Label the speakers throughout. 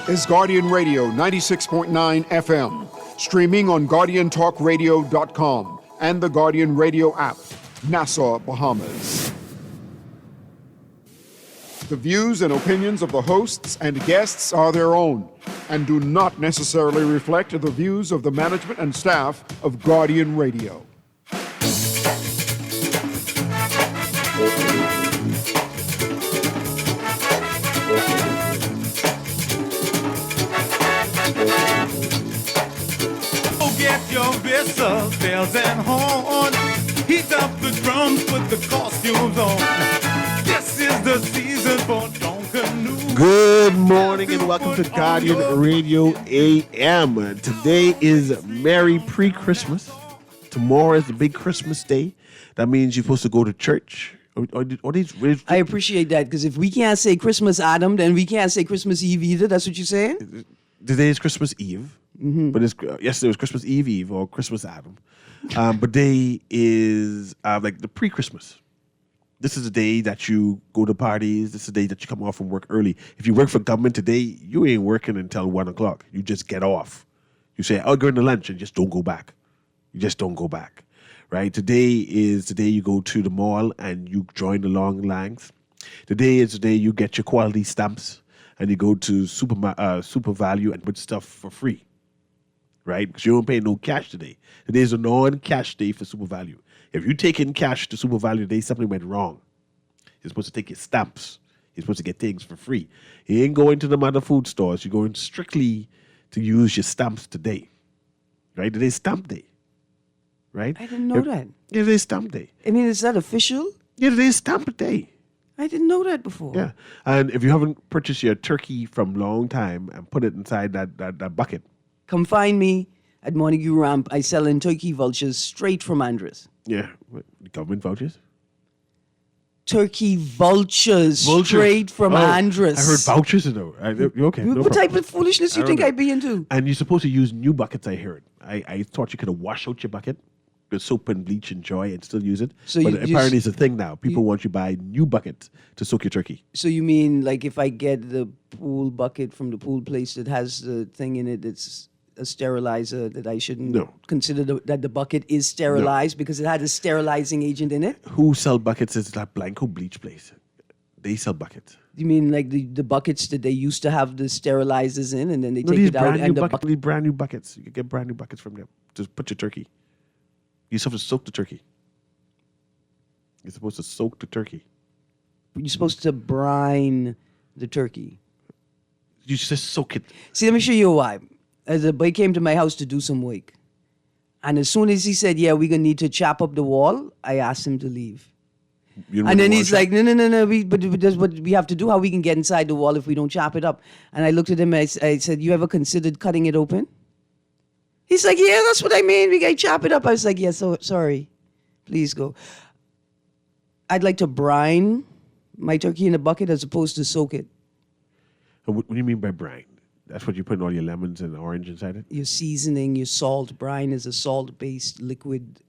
Speaker 1: is Guardian Radio 96.9 FM, streaming on GuardianTalkRadio.com and the Guardian Radio app, Nassau, Bahamas. The views and opinions of the hosts and guests are their own and do not necessarily reflect the views of the management and staff of Guardian Radio.
Speaker 2: Get your whistles, bells, and horns. Heat up the drums, put the costumes on. This is the season for Donkanoo.
Speaker 3: Good morning and welcome to Guardian Radio AM. Today is Merry Pre-Christmas. Tomorrow is the big Christmas day. That means you're supposed to go to church.
Speaker 4: I appreciate that, because if we can't say Christmas Adam, then we can't say Christmas Eve either. That's what you're saying?
Speaker 3: Today is Christmas Eve. Mm-hmm. But yesterday was Christmas Eve or Christmas Adam. But today is like the pre-Christmas. This is the day that you go to parties. This is the day that you come off from work early. If you work for government today, you ain't working until 1 o'clock. You just get off. You say, I'll go into lunch and just don't go back. You just don't go back, right? Today is the day you go to the mall and you join the long lines. Today is the day you get your quality stamps and you go to Super Value and put stuff for free. Right? Because you don't pay no cash today. Today is a non-cash day for Super Value. If you take in cash to Super Value today, something went wrong. You're supposed to take your stamps. You're supposed to get things for free. You ain't going to the other food stores. You're going strictly to use your stamps today. Right? Today's stamp day. Right?
Speaker 4: I didn't know that.
Speaker 3: Yeah, today's stamp day.
Speaker 4: I mean, is that official?
Speaker 3: Yeah, today's stamp day.
Speaker 4: I didn't know that before.
Speaker 3: Yeah. And if you haven't purchased your turkey from long time and put it inside that bucket,
Speaker 4: come find me at Montague Ramp. I sell in turkey vultures straight from Andres.
Speaker 3: yeah, what, government vouchers?
Speaker 4: Turkey vultures straight from Andres.
Speaker 3: I heard vouchers. Okay.
Speaker 4: What type of foolishness you think I'd be into?
Speaker 3: And you're supposed to use new buckets, I heard. I thought you could have washed out your bucket with soap and bleach and joy and still use it. But apparently it's a thing now. People want you to buy new buckets to soak your turkey.
Speaker 4: So you mean like if I get the pool bucket from the pool place that has the thing in it, it's a sterilizer, that I shouldn't consider that the bucket is sterilized because it had a sterilizing agent in it?
Speaker 3: Who sell buckets is that Blanco bleach place. They sell buckets.
Speaker 4: You mean like the buckets that they used to have the sterilizers in and then they take it out?
Speaker 3: These brand new buckets. You can get brand new buckets from them. Just put your turkey. You're supposed to soak the turkey. You're supposed to soak the turkey.
Speaker 4: You're supposed to brine the turkey.
Speaker 3: You just soak it.
Speaker 4: See, let me show you why. As a boy came to my house to do some work. And as soon as he said, yeah, we're going to need to chop up the wall, I asked him to leave. And then he's like, no, but that's what we have to do. How we can get inside the wall if we don't chop it up? And I looked at him and I said, you ever considered cutting it open? He's like, yeah, that's what I mean. We got to chop it up. I was like, yeah, so sorry. Please go. I'd like to brine my turkey in a bucket as opposed to soak it.
Speaker 3: What do you mean by brine? That's what you put in all your lemons and orange inside it?
Speaker 4: Your seasoning, your salt. Brine is a salt-based liquid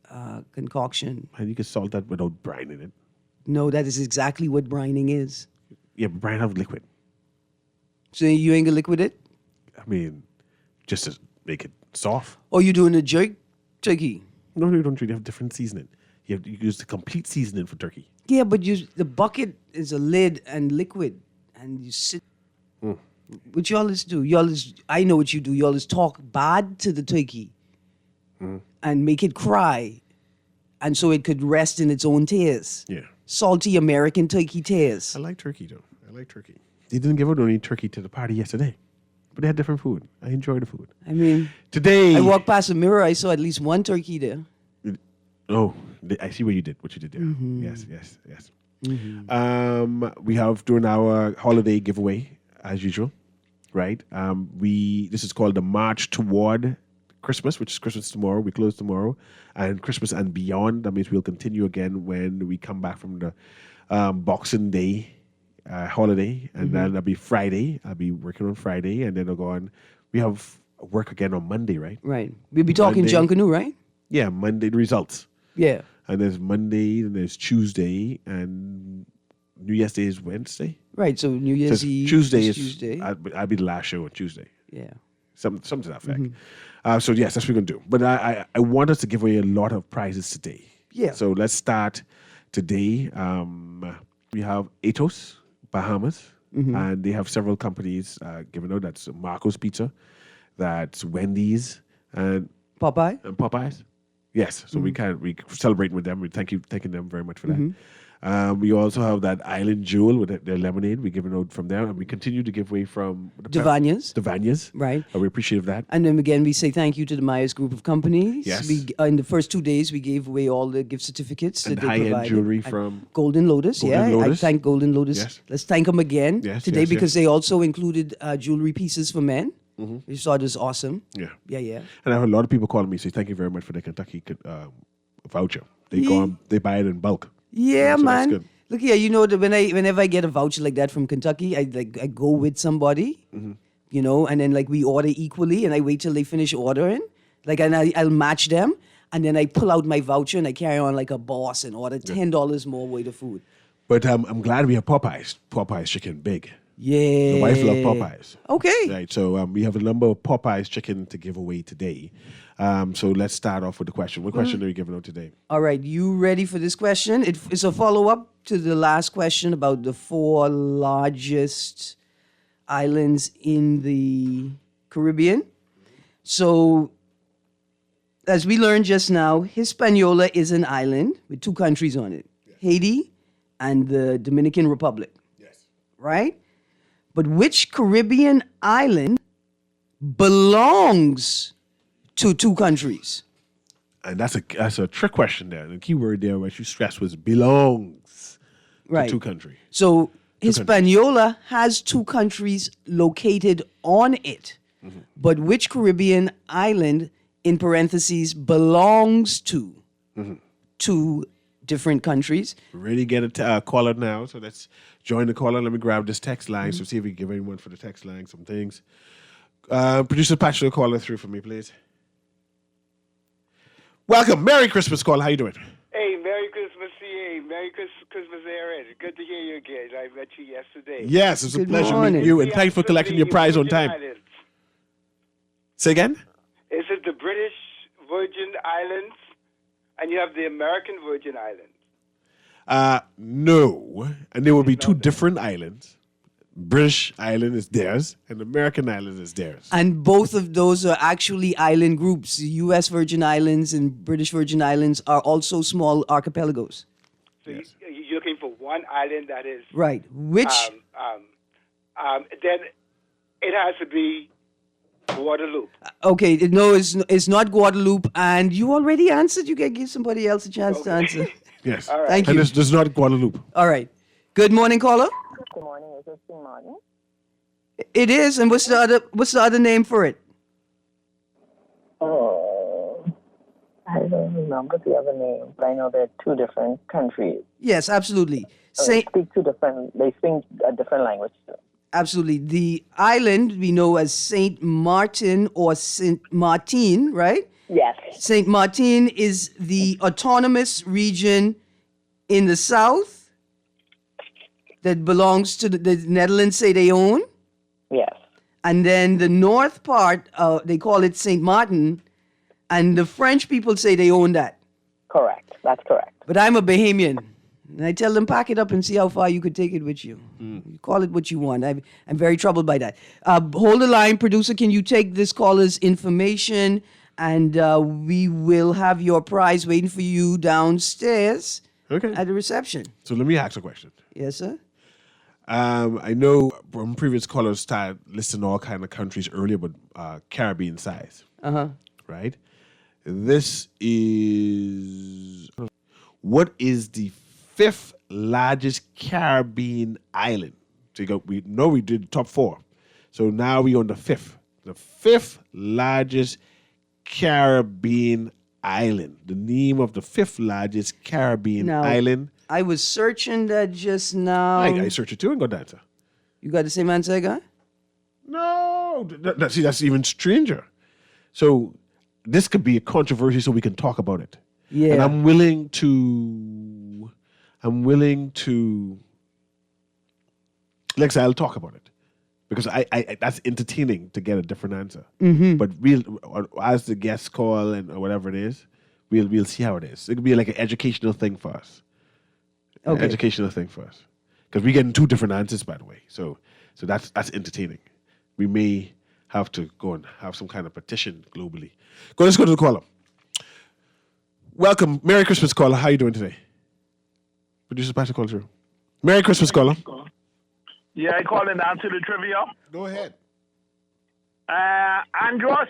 Speaker 4: concoction.
Speaker 3: And you can salt that without brining it.
Speaker 4: No, that is exactly what brining is.
Speaker 3: Yeah, but brine have liquid.
Speaker 4: So you ain't gonna liquid it?
Speaker 3: I mean, just to make it soft.
Speaker 4: Or you doing a jerk turkey?
Speaker 3: No, you don't really have different seasoning. You use the complete seasoning for turkey.
Speaker 4: Yeah, but the bucket is a lid and liquid, and you sit. What you always do, I know what you do. You always talk bad to the turkey and make it cry, and so it could rest in its own tears.
Speaker 3: Yeah.
Speaker 4: Salty American turkey tears.
Speaker 3: I like turkey, though. I like turkey. They didn't give out any turkey to the party yesterday, but they had different food. I enjoyed the food.
Speaker 4: I mean,
Speaker 3: today
Speaker 4: I walked past a mirror. I saw at least one turkey there.
Speaker 3: Oh, I see what you did there. Mm-hmm. Yes. Mm-hmm. We have during our holiday giveaway, as usual, right? This is called the March Toward Christmas, which is Christmas tomorrow. We close tomorrow, and Christmas and beyond. That means we'll continue again when we come back from the Boxing Day holiday, and then that'll be Friday. I'll be working on Friday, and then I'll go on. We have work again on Monday, right?
Speaker 4: Right. We'll be talking Junkanoo, right?
Speaker 3: Yeah, Monday the results.
Speaker 4: Yeah.
Speaker 3: And there's Monday, and there's Tuesday, and New Year's Day is Wednesday.
Speaker 4: Right. So New
Speaker 3: So
Speaker 4: Year's
Speaker 3: it's
Speaker 4: Eve
Speaker 3: Tuesday
Speaker 4: is
Speaker 3: is
Speaker 4: Tuesday.
Speaker 3: I'll be the last show on Tuesday.
Speaker 4: Yeah.
Speaker 3: Something to that effect. So yes, that's what we're gonna do. But I want us to give away a lot of prizes today.
Speaker 4: Yeah.
Speaker 3: So let's start today. We have Atos, Bahamas, and they have several companies giving out. That's Marco's Pizza, that's Wendy's, and
Speaker 4: Popeye.
Speaker 3: Popeyes. Yes, so we celebrating with them. Thanking them very much for that. We also have that Island Jewel with their lemonade. We're giving out from there, and we continue to give away from
Speaker 4: Devania's. Right.
Speaker 3: We appreciate that.
Speaker 4: And then again, we say thank you to the Myers Group of Companies.
Speaker 3: Yes.
Speaker 4: In the first 2 days, we gave away all the gift certificates
Speaker 3: And
Speaker 4: that they
Speaker 3: high-end
Speaker 4: provided.
Speaker 3: jewelry
Speaker 4: And
Speaker 3: from
Speaker 4: Golden Lotus.
Speaker 3: Golden
Speaker 4: I
Speaker 3: Lotus.
Speaker 4: thank Golden Lotus.
Speaker 3: Yes.
Speaker 4: Let's thank them again
Speaker 3: Yes,
Speaker 4: today
Speaker 3: yes,
Speaker 4: because
Speaker 3: yes.
Speaker 4: they also included jewelry pieces for men. We thought it was awesome.
Speaker 3: Yeah.
Speaker 4: Yeah.
Speaker 3: And I have a lot of people calling me say thank you very much for the Kentucky voucher. They buy it in bulk.
Speaker 4: Yeah,
Speaker 3: So that's
Speaker 4: man.
Speaker 3: good.
Speaker 4: Look here, you know that whenever I get a voucher like that from Kentucky, I go with somebody, you know, and then like we order equally, and I wait till they finish ordering, and I'll match them, and then I pull out my voucher and I carry on like a boss and order $10 more worth of food.
Speaker 3: But I'm glad we have Popeyes. Popeyes chicken big.
Speaker 4: Yeah,
Speaker 3: The wife loves Popeyes.
Speaker 4: Okay,
Speaker 3: Right, so we have a number of Popeyes chicken to give away today. So let's start off with the question. What question are you giving out today?
Speaker 4: all right. You ready for this question? It's a follow up to the last question about the 4 largest islands in the Caribbean. So, as we learned just now, Hispaniola is an island with 2 countries on it, Haiti and the Dominican Republic.
Speaker 3: Yes.
Speaker 4: Right? But which Caribbean island belongs to 2 countries?
Speaker 3: And that's a trick question there. The key word there, what you stressed, was belongs
Speaker 4: Right.
Speaker 3: to 2 countries.
Speaker 4: So Hispaniola has 2 countries located on it. But which Caribbean island, in parentheses, belongs to 2 different countries?
Speaker 3: Ready to get a caller now. So let's join the caller. Let me grab this text line. So see if we can give anyone for the text line some things. Producer patch the caller through for me, please. Welcome. Merry Christmas, caller. How you doing?
Speaker 5: Hey, Merry Christmas, CA. Merry Christmas, Aaron. Good to hear you again. I met you yesterday.
Speaker 3: Yes, it's a
Speaker 4: Good
Speaker 3: pleasure
Speaker 4: morning.
Speaker 3: meeting you, and thanks for collecting your prize on
Speaker 5: Virgin
Speaker 3: time.
Speaker 5: Islands.
Speaker 3: Say again?
Speaker 5: Is it the British Virgin Islands, and you have the American Virgin Islands?
Speaker 3: No. And there will be 2 different islands. British island is theirs, and American island is theirs.
Speaker 4: And both of those are actually island groups. The U.S. Virgin Islands and British Virgin Islands are also small archipelagos.
Speaker 5: So you're looking for one island that is
Speaker 4: Right. Which?
Speaker 5: then it has to be Guadeloupe.
Speaker 4: Okay, no, it's not Guadeloupe. And you already answered. You can give somebody else a chance to answer.
Speaker 3: Yes.
Speaker 5: All right.
Speaker 4: Thank
Speaker 3: And
Speaker 4: you.
Speaker 3: it's not Guadeloupe.
Speaker 4: All right. Good morning, caller.
Speaker 6: Good morning. Is this St. Martin?
Speaker 4: It is. And what's the other name for it?
Speaker 6: Oh, I don't remember the other name, but I know they're 2 different countries.
Speaker 4: Yes, absolutely.
Speaker 6: They speak a different language.
Speaker 4: Absolutely. The island we know as Saint Martin or Saint Martin, right?
Speaker 6: Yes.
Speaker 4: Saint Martin is the autonomous region in the south that belongs to the Netherlands, say they own.
Speaker 6: Yes.
Speaker 4: And then the north part, they call it Saint Martin, and the French people say they own that.
Speaker 6: Correct. That's correct.
Speaker 4: But I'm a Bahamian. And I tell them, pack it up and see how far you could take it with you. You call it what you want. I'm very troubled by that. Hold the line, producer. Can you take this caller's information? And we will have your prize waiting for you downstairs
Speaker 3: Okay.
Speaker 4: at the reception.
Speaker 3: So let me ask a question.
Speaker 4: Yes, sir?
Speaker 3: I know from previous callers started listing all kind of countries earlier, but Caribbean size. Right? This is... What is the 5th largest Caribbean island? So we know we did top 4. So now we on the 5th. The 5th largest Caribbean island. The name of the 5th largest Caribbean
Speaker 4: Now,
Speaker 3: island.
Speaker 4: I was searching that just now.
Speaker 3: I searched it too and got the answer.
Speaker 4: You got the same answer I got?
Speaker 3: No, see, that's even stranger. So this could be a controversy, so we can talk about it. And
Speaker 4: Yeah.
Speaker 3: I'm willing to Lexa, I'll talk about it because I that's entertaining to get a different answer. But as the guests call and or whatever it is, we'll see how it is. It could be like an educational thing for us.
Speaker 4: Okay.
Speaker 3: An educational thing for us because we're getting two different answers, by the way. So that's entertaining. We may have to go and have some kind of petition globally. Let's go to the caller. Welcome. Merry Christmas, caller. How are you doing today? Producer Patrick, call through. Merry Christmas, caller.
Speaker 7: Yeah, I called in to answer the trivia.
Speaker 3: Go ahead.
Speaker 7: Andros.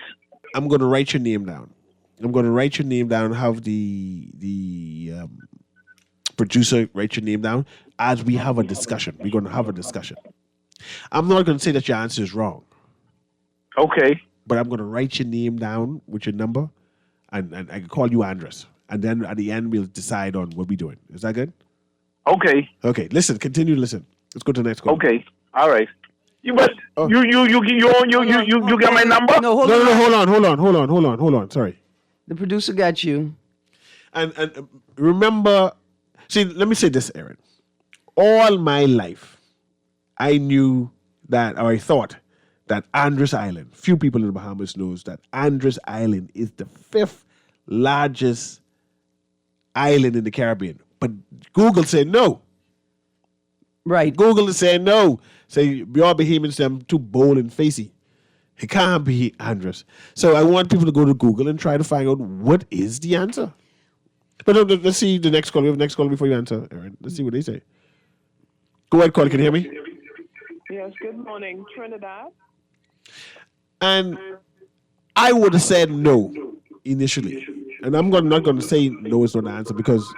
Speaker 3: I'm going to write your name down. Have the producer write your name down as we have a discussion. We're going to have a discussion. I'm not going to say that your answer is wrong.
Speaker 7: Okay.
Speaker 3: But I'm going to write your name down with your number, and I can call you Andres. And then at the end, we'll decide on what we're doing. Is that good?
Speaker 7: Okay.
Speaker 3: Okay. Listen. Continue to listen. Let's go to the next call.
Speaker 7: Okay. All right. You get my number?
Speaker 4: No, hold on.
Speaker 3: Hold on. Sorry.
Speaker 4: The producer got you.
Speaker 3: And remember, see, let me say this, Aaron. All my life, I knew that, or I thought that Andros Island, few people in the Bahamas knows that Andros Island is the 5th largest island in the Caribbean. But Google said no.
Speaker 4: Right.
Speaker 3: Google is saying no. Say, your Bahamians, them too bold and facey. It can't be Andros. So I want people to go to Google and try to find out what is the answer. But let's see the next call. We have the next call before you answer, Aaron. Let's see what they say. Go ahead, caller. Can you hear me?
Speaker 8: Yes, good morning, Trinidad.
Speaker 3: And I would have said no initially. And I'm not going to say no is not the answer because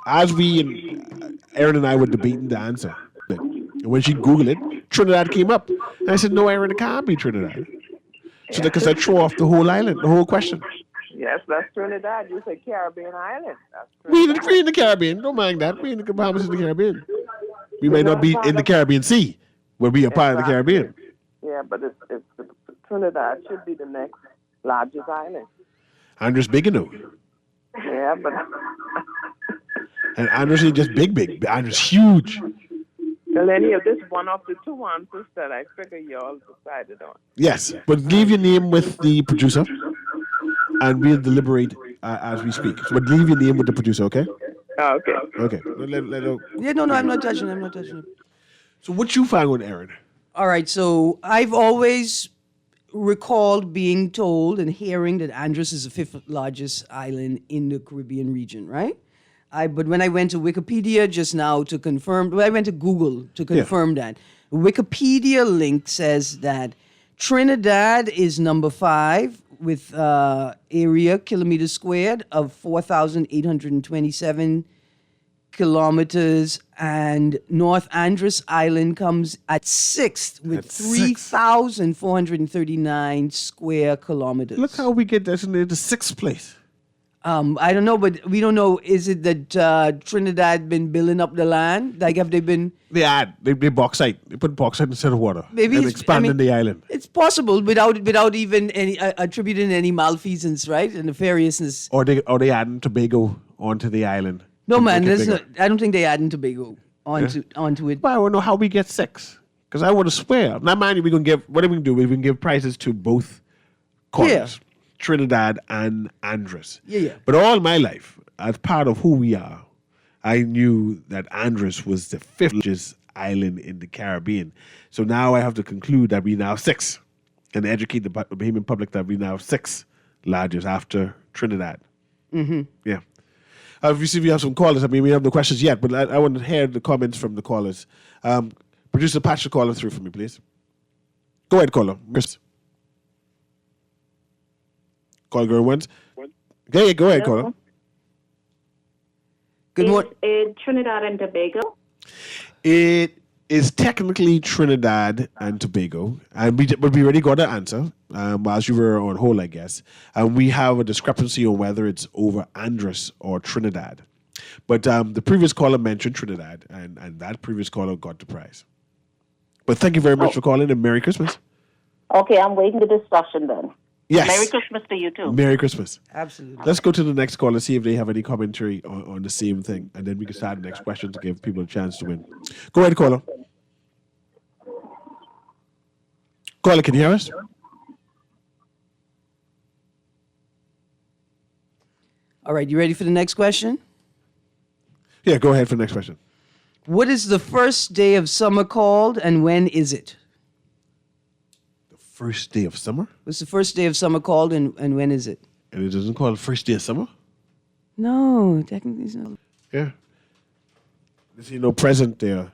Speaker 3: as Aaron and I were debating the answer, and when she Googled it, Trinidad came up. And I said, no, Aaron, it can't be Trinidad. So because I throw off the whole island, the whole question.
Speaker 8: Yes, that's Trinidad. You said Caribbean island. That's
Speaker 3: We
Speaker 8: Trinidad.
Speaker 3: in the Caribbean. Don't mind that. We in the Bahamas in the Caribbean. We may not be in the Caribbean Sea, but we are part of the Caribbean.
Speaker 8: Yeah, but it's Trinidad should be the next largest island.
Speaker 3: Andros big enough.
Speaker 8: Yeah, but
Speaker 3: And Andros ain't just big. Andros huge.
Speaker 8: well, any of this one of the two answers that I figure you all decided on.
Speaker 3: Yes, but leave your name with the producer, and we'll deliberate as we speak. So, but leave your name with the producer, okay?
Speaker 8: Oh, okay.
Speaker 3: Okay. Let
Speaker 4: Yeah, no, I'm not touching it.
Speaker 3: So what you found on Aaron?
Speaker 4: All right, so I've always recalled being told and hearing that Andros is the 5th largest island in the Caribbean region, right? But when I went to Wikipedia just now to confirm, well, I went to Google to confirm that. Wikipedia link says that Trinidad is number 5 with area kilometers squared of 4,827 kilometers, and North Andros Island comes at 6th with 3,439 square kilometers.
Speaker 3: Look how we get designated the 6th place.
Speaker 4: I don't know, but we don't know. Is it that Trinidad been building up the land? Like, have they been?
Speaker 3: They bauxite. They put bauxite instead of water.
Speaker 4: Maybe
Speaker 3: and expanding the island.
Speaker 4: It's possible without even any attributing any malfeasance, right? And nefariousness.
Speaker 3: Or they adding Tobago onto the island.
Speaker 4: No,
Speaker 3: to
Speaker 4: man.
Speaker 3: make it bigger.
Speaker 4: I don't think they adding Tobago onto it.
Speaker 3: But I want to know how we get 6. Because I want to swear. Now, mind you, we're going to give, what are we going to do? We're going to give prizes to both corners.
Speaker 4: Yeah.
Speaker 3: Trinidad and Andros.
Speaker 4: Yeah.
Speaker 3: But all my life, as part of who we are, I knew that Andros was the 5th largest island in the Caribbean. So now I have to conclude that we now 6 and educate the Bahamian public that we now 6 largest after Trinidad. Mm-hmm. Yeah. You see, we have some callers. I mean, we have no questions yet, but I want to hear the comments from the callers. Producer Patch the caller through for me, please. Go ahead, caller. Chris. Call girl once. Okay, go ahead, caller.
Speaker 4: Good morning.
Speaker 9: Is Trinidad and Tobago?
Speaker 3: It is technically Trinidad and Tobago, but we already got an answer whilst you were on hold, I guess. And we have a discrepancy on whether it's over Andros or Trinidad. But the previous caller mentioned Trinidad, and that previous caller got the prize. But thank you very much for calling, and Merry Christmas.
Speaker 9: Okay, I'm waiting the discussion then.
Speaker 3: Yes.
Speaker 9: Merry Christmas to you too.
Speaker 3: Merry Christmas.
Speaker 4: Absolutely.
Speaker 3: Let's go to the next call and see if they have any commentary on the same thing. And then we can start the next question to give people a chance to win. Go ahead, caller. Caller, can you hear us?
Speaker 4: All right, you ready for the next question?
Speaker 3: Yeah, go ahead for the next question.
Speaker 4: What is the first day of summer called, and when is it?
Speaker 3: The first day of summer?
Speaker 4: What's the first day of summer called, and when is it?
Speaker 3: And it doesn't call it first day of summer?
Speaker 4: No, technically it's not.
Speaker 3: Yeah. There's present there,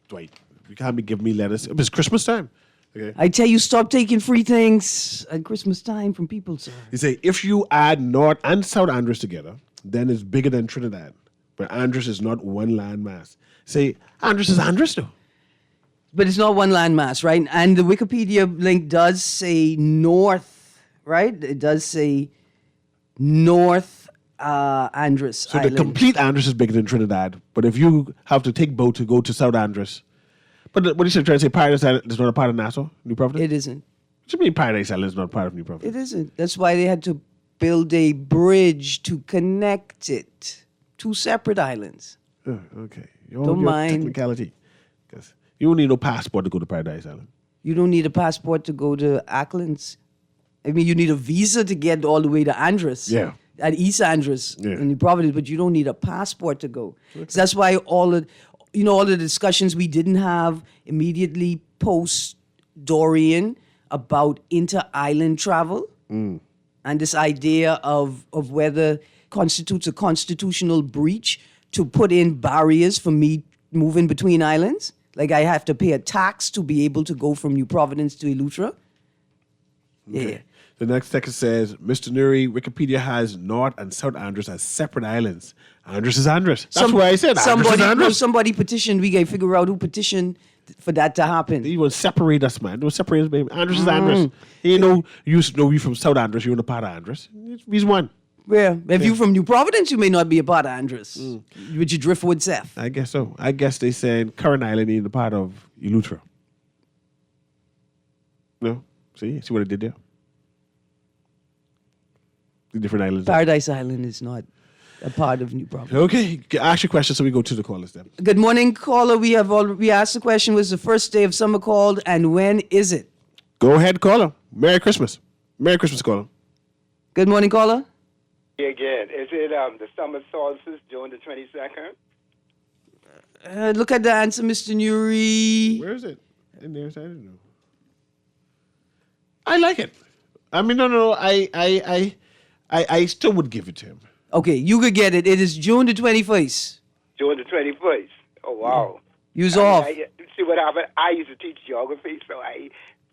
Speaker 3: Dwight. You can't be giving me letters. It's Christmas time. Okay.
Speaker 4: I tell you, stop taking free things at Christmas time from people, sir.
Speaker 3: You say, if you add North and South Andros together, then it's bigger than Trinidad. But Andros is not one landmass. Say, Andros is Andros, though.
Speaker 4: But it's not one landmass, right? And the Wikipedia link does say north, right? It does say North Andros
Speaker 3: So
Speaker 4: Island.
Speaker 3: the complete Andros is bigger than Trinidad. But if you have to take boat to go to South Andros, but what you said, trying to say Paradise Island is not a part of Nassau, New Providence?
Speaker 4: It isn't.
Speaker 3: What do you mean Paradise Island is not part of New Providence?
Speaker 4: It isn't. That's why they had to build a bridge to connect it. Two separate islands.
Speaker 3: Oh, okay.
Speaker 4: Don't mind.
Speaker 3: Technicality. Because you don't need no passport to go to Paradise Island.
Speaker 4: You don't need a passport to go to Acklands. I mean, you need a visa to get all the way to Andros.
Speaker 3: Yeah.
Speaker 4: At East Andros in New Providence, but you don't need a passport to go. Okay. So that's why all the discussions we didn't have immediately post Dorian about inter-island travel and this idea of whether constitutes a constitutional breach to put in barriers for me moving between islands. Like I have to pay a tax to be able to go from New Providence to Eleuthera.
Speaker 3: Okay.
Speaker 4: Yeah.
Speaker 3: The next text says, Mr. Newry, Wikipedia has North and South Andros as separate islands. Andros is Andros. That's why I said Andros is Andros.
Speaker 4: Somebody petitioned. We got to figure out who petitioned for that to happen.
Speaker 3: They will separate us, man. They will separate us, baby. Andros is Andros. You know, you used to know you from South Andros. You're in a part of Andros. He's one.
Speaker 4: Yeah. If you're from New Providence, you may not be a part of Andros. Would you driftwood Seth?
Speaker 3: I guess so. I guess they said Curran Island is a part of Eleuthera. No? See what I did there? The different islands.
Speaker 4: Paradise Island is not a part of New Providence.
Speaker 3: Okay. Ask your question so we go to the callers then.
Speaker 4: Good morning, caller. We asked the question, was the first day of summer called, and when is it?
Speaker 3: Go ahead, caller. Merry Christmas. Merry Christmas, caller.
Speaker 4: Good morning, caller.
Speaker 5: Again, is it the summer solstice, June the 22nd?
Speaker 4: Look at the answer, Mr. Newry.
Speaker 3: Where is it? In there, so I don't know. I like it. I mean, no. I still would give it to him.
Speaker 4: Okay, you could get it. It is June the 21st.
Speaker 5: June the 21st. Oh, wow.
Speaker 4: Use off.
Speaker 5: See what happened? I used to teach geography,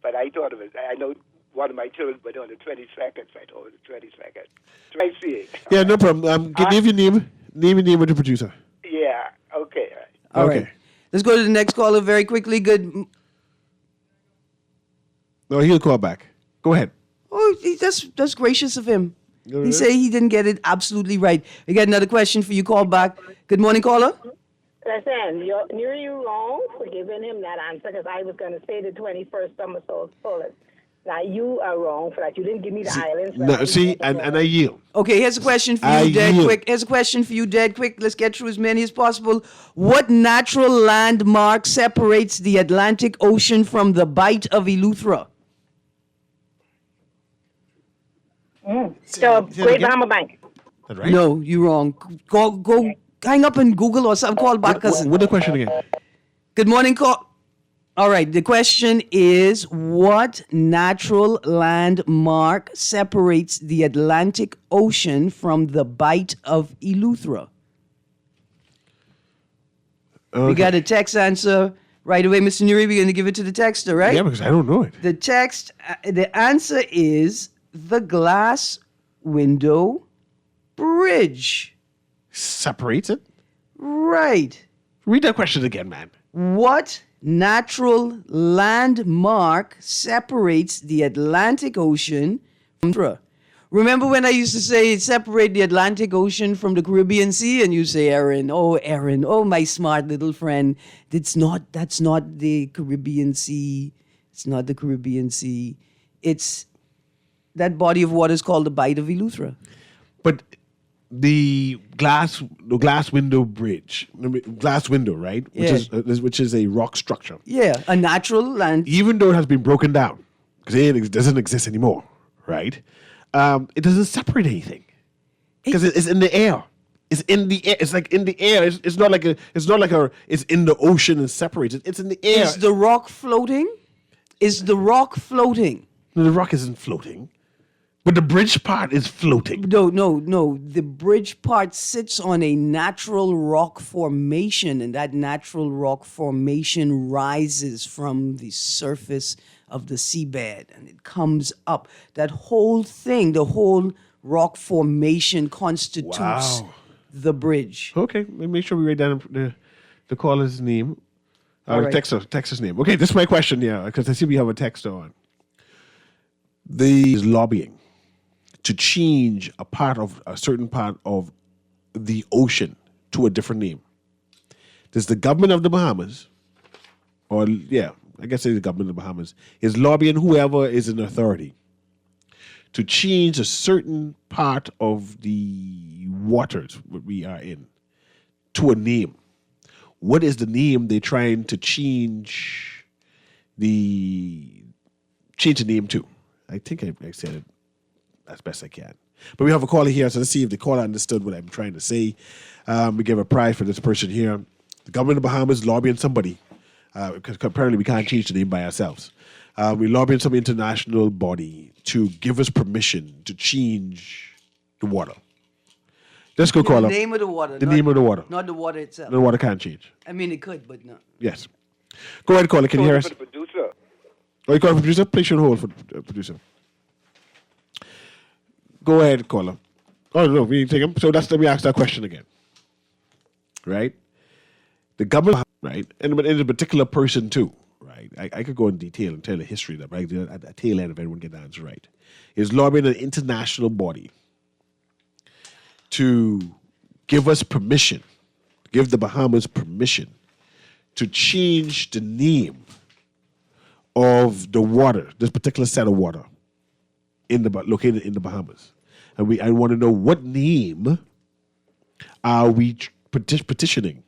Speaker 5: but I thought of it. I know one of my children, but on the 22nd, so I thought it was the 22nd. So I see it.
Speaker 3: Yeah, no problem. Name your name of the producer.
Speaker 5: Yeah, okay.
Speaker 4: All right. Let's go to the next caller very quickly. Good.
Speaker 3: No, he'll call back. Go ahead.
Speaker 4: Oh, that's gracious of him. He said he didn't get it absolutely right. We got another question for you. Call back. Good morning, caller.
Speaker 6: Listen, you're wrong for giving him that answer because I was going to say the 21st summer solstice. Now you are wrong for that. You didn't give me the islands.
Speaker 3: No, and I yield.
Speaker 4: Okay, here's a question for you, quick. Here's a question for you, dead quick. Let's get through as many as possible. What natural landmark separates the Atlantic Ocean from the Bight of Eleuthera?
Speaker 6: So, Great Bahama Bank.
Speaker 3: Right?
Speaker 4: No, you're wrong. Go hang up and Google or something. Call back.
Speaker 3: What the question again?
Speaker 4: Good morning, call. All right, the question is, what natural landmark separates the Atlantic Ocean from the Bight of Eleuthera?
Speaker 3: Okay.
Speaker 4: We got a text answer right away, Mr. Newry. We're going to give it to the texter, right?
Speaker 3: Yeah, because I don't know it.
Speaker 4: The answer is the glass window bridge.
Speaker 3: Separates it?
Speaker 4: Right.
Speaker 3: Read that question again, man.
Speaker 4: What natural landmark separates the Atlantic Ocean from Eleuthera? Remember when I used to say separate the Atlantic Ocean from the Caribbean Sea, and you say, Aaron, oh, my smart little friend, that's not the Caribbean Sea. It's not the Caribbean Sea. It's that body of water is called the Bight of Eleuthera.
Speaker 3: But the glass window bridge, glass window, right? Which is a rock structure.
Speaker 4: Yeah, a natural land.
Speaker 3: Even though it has been broken down, because it doesn't exist anymore, right? It doesn't separate anything because it's in the air. It's in the air. It's like in the air. It's not like it's in the ocean and separated. It's in the air.
Speaker 4: Is the rock floating?
Speaker 3: No, the rock isn't floating. But the bridge part is floating.
Speaker 4: No. The bridge part sits on a natural rock formation, and that natural rock formation rises from the surface of the seabed, and it comes up. That whole thing, the whole rock formation constitutes the bridge.
Speaker 3: Okay, make sure we write down the caller's name.
Speaker 4: Right.
Speaker 3: Texter's name. Okay, this is my question, because I see we have a texter on. The lobbying to change a certain part of the ocean to a different name. Does the government of the Bahamas, I guess it's the government of the Bahamas, is lobbying whoever is in authority to change a certain part of the waters that we are in to a name? What is the name they're trying to change the name to? I think I said it as best I can. But we have a caller here, so let's see if the caller understood what I'm trying to say. We give a prize for this person here. The government of the Bahamas lobbying somebody, because apparently we can't change the name by ourselves. We're lobbying some international body to give us permission to change the water. Let's go call
Speaker 4: The
Speaker 3: up.
Speaker 4: name of the water.
Speaker 3: The name of the water.
Speaker 4: Not the water itself.
Speaker 3: The water can't change.
Speaker 4: I mean, it could, but no.
Speaker 3: Yes. Go ahead, caller. Can you hear us?
Speaker 5: For the producer.
Speaker 3: Oh, you call for producer? Place you on hold for producer. Go ahead, caller. Oh, no, we didn't take him. So let me ask that question again. Right? The government, right? And it's a particular person, too, right? I could go in detail and tell the history of that, right? At the tail end, if everyone get the answer right. Is lobbying an international body to give us permission, give the Bahamas permission to change the name of the water, this particular set of water, located in the Bahamas. And I want to know what name are we petitioning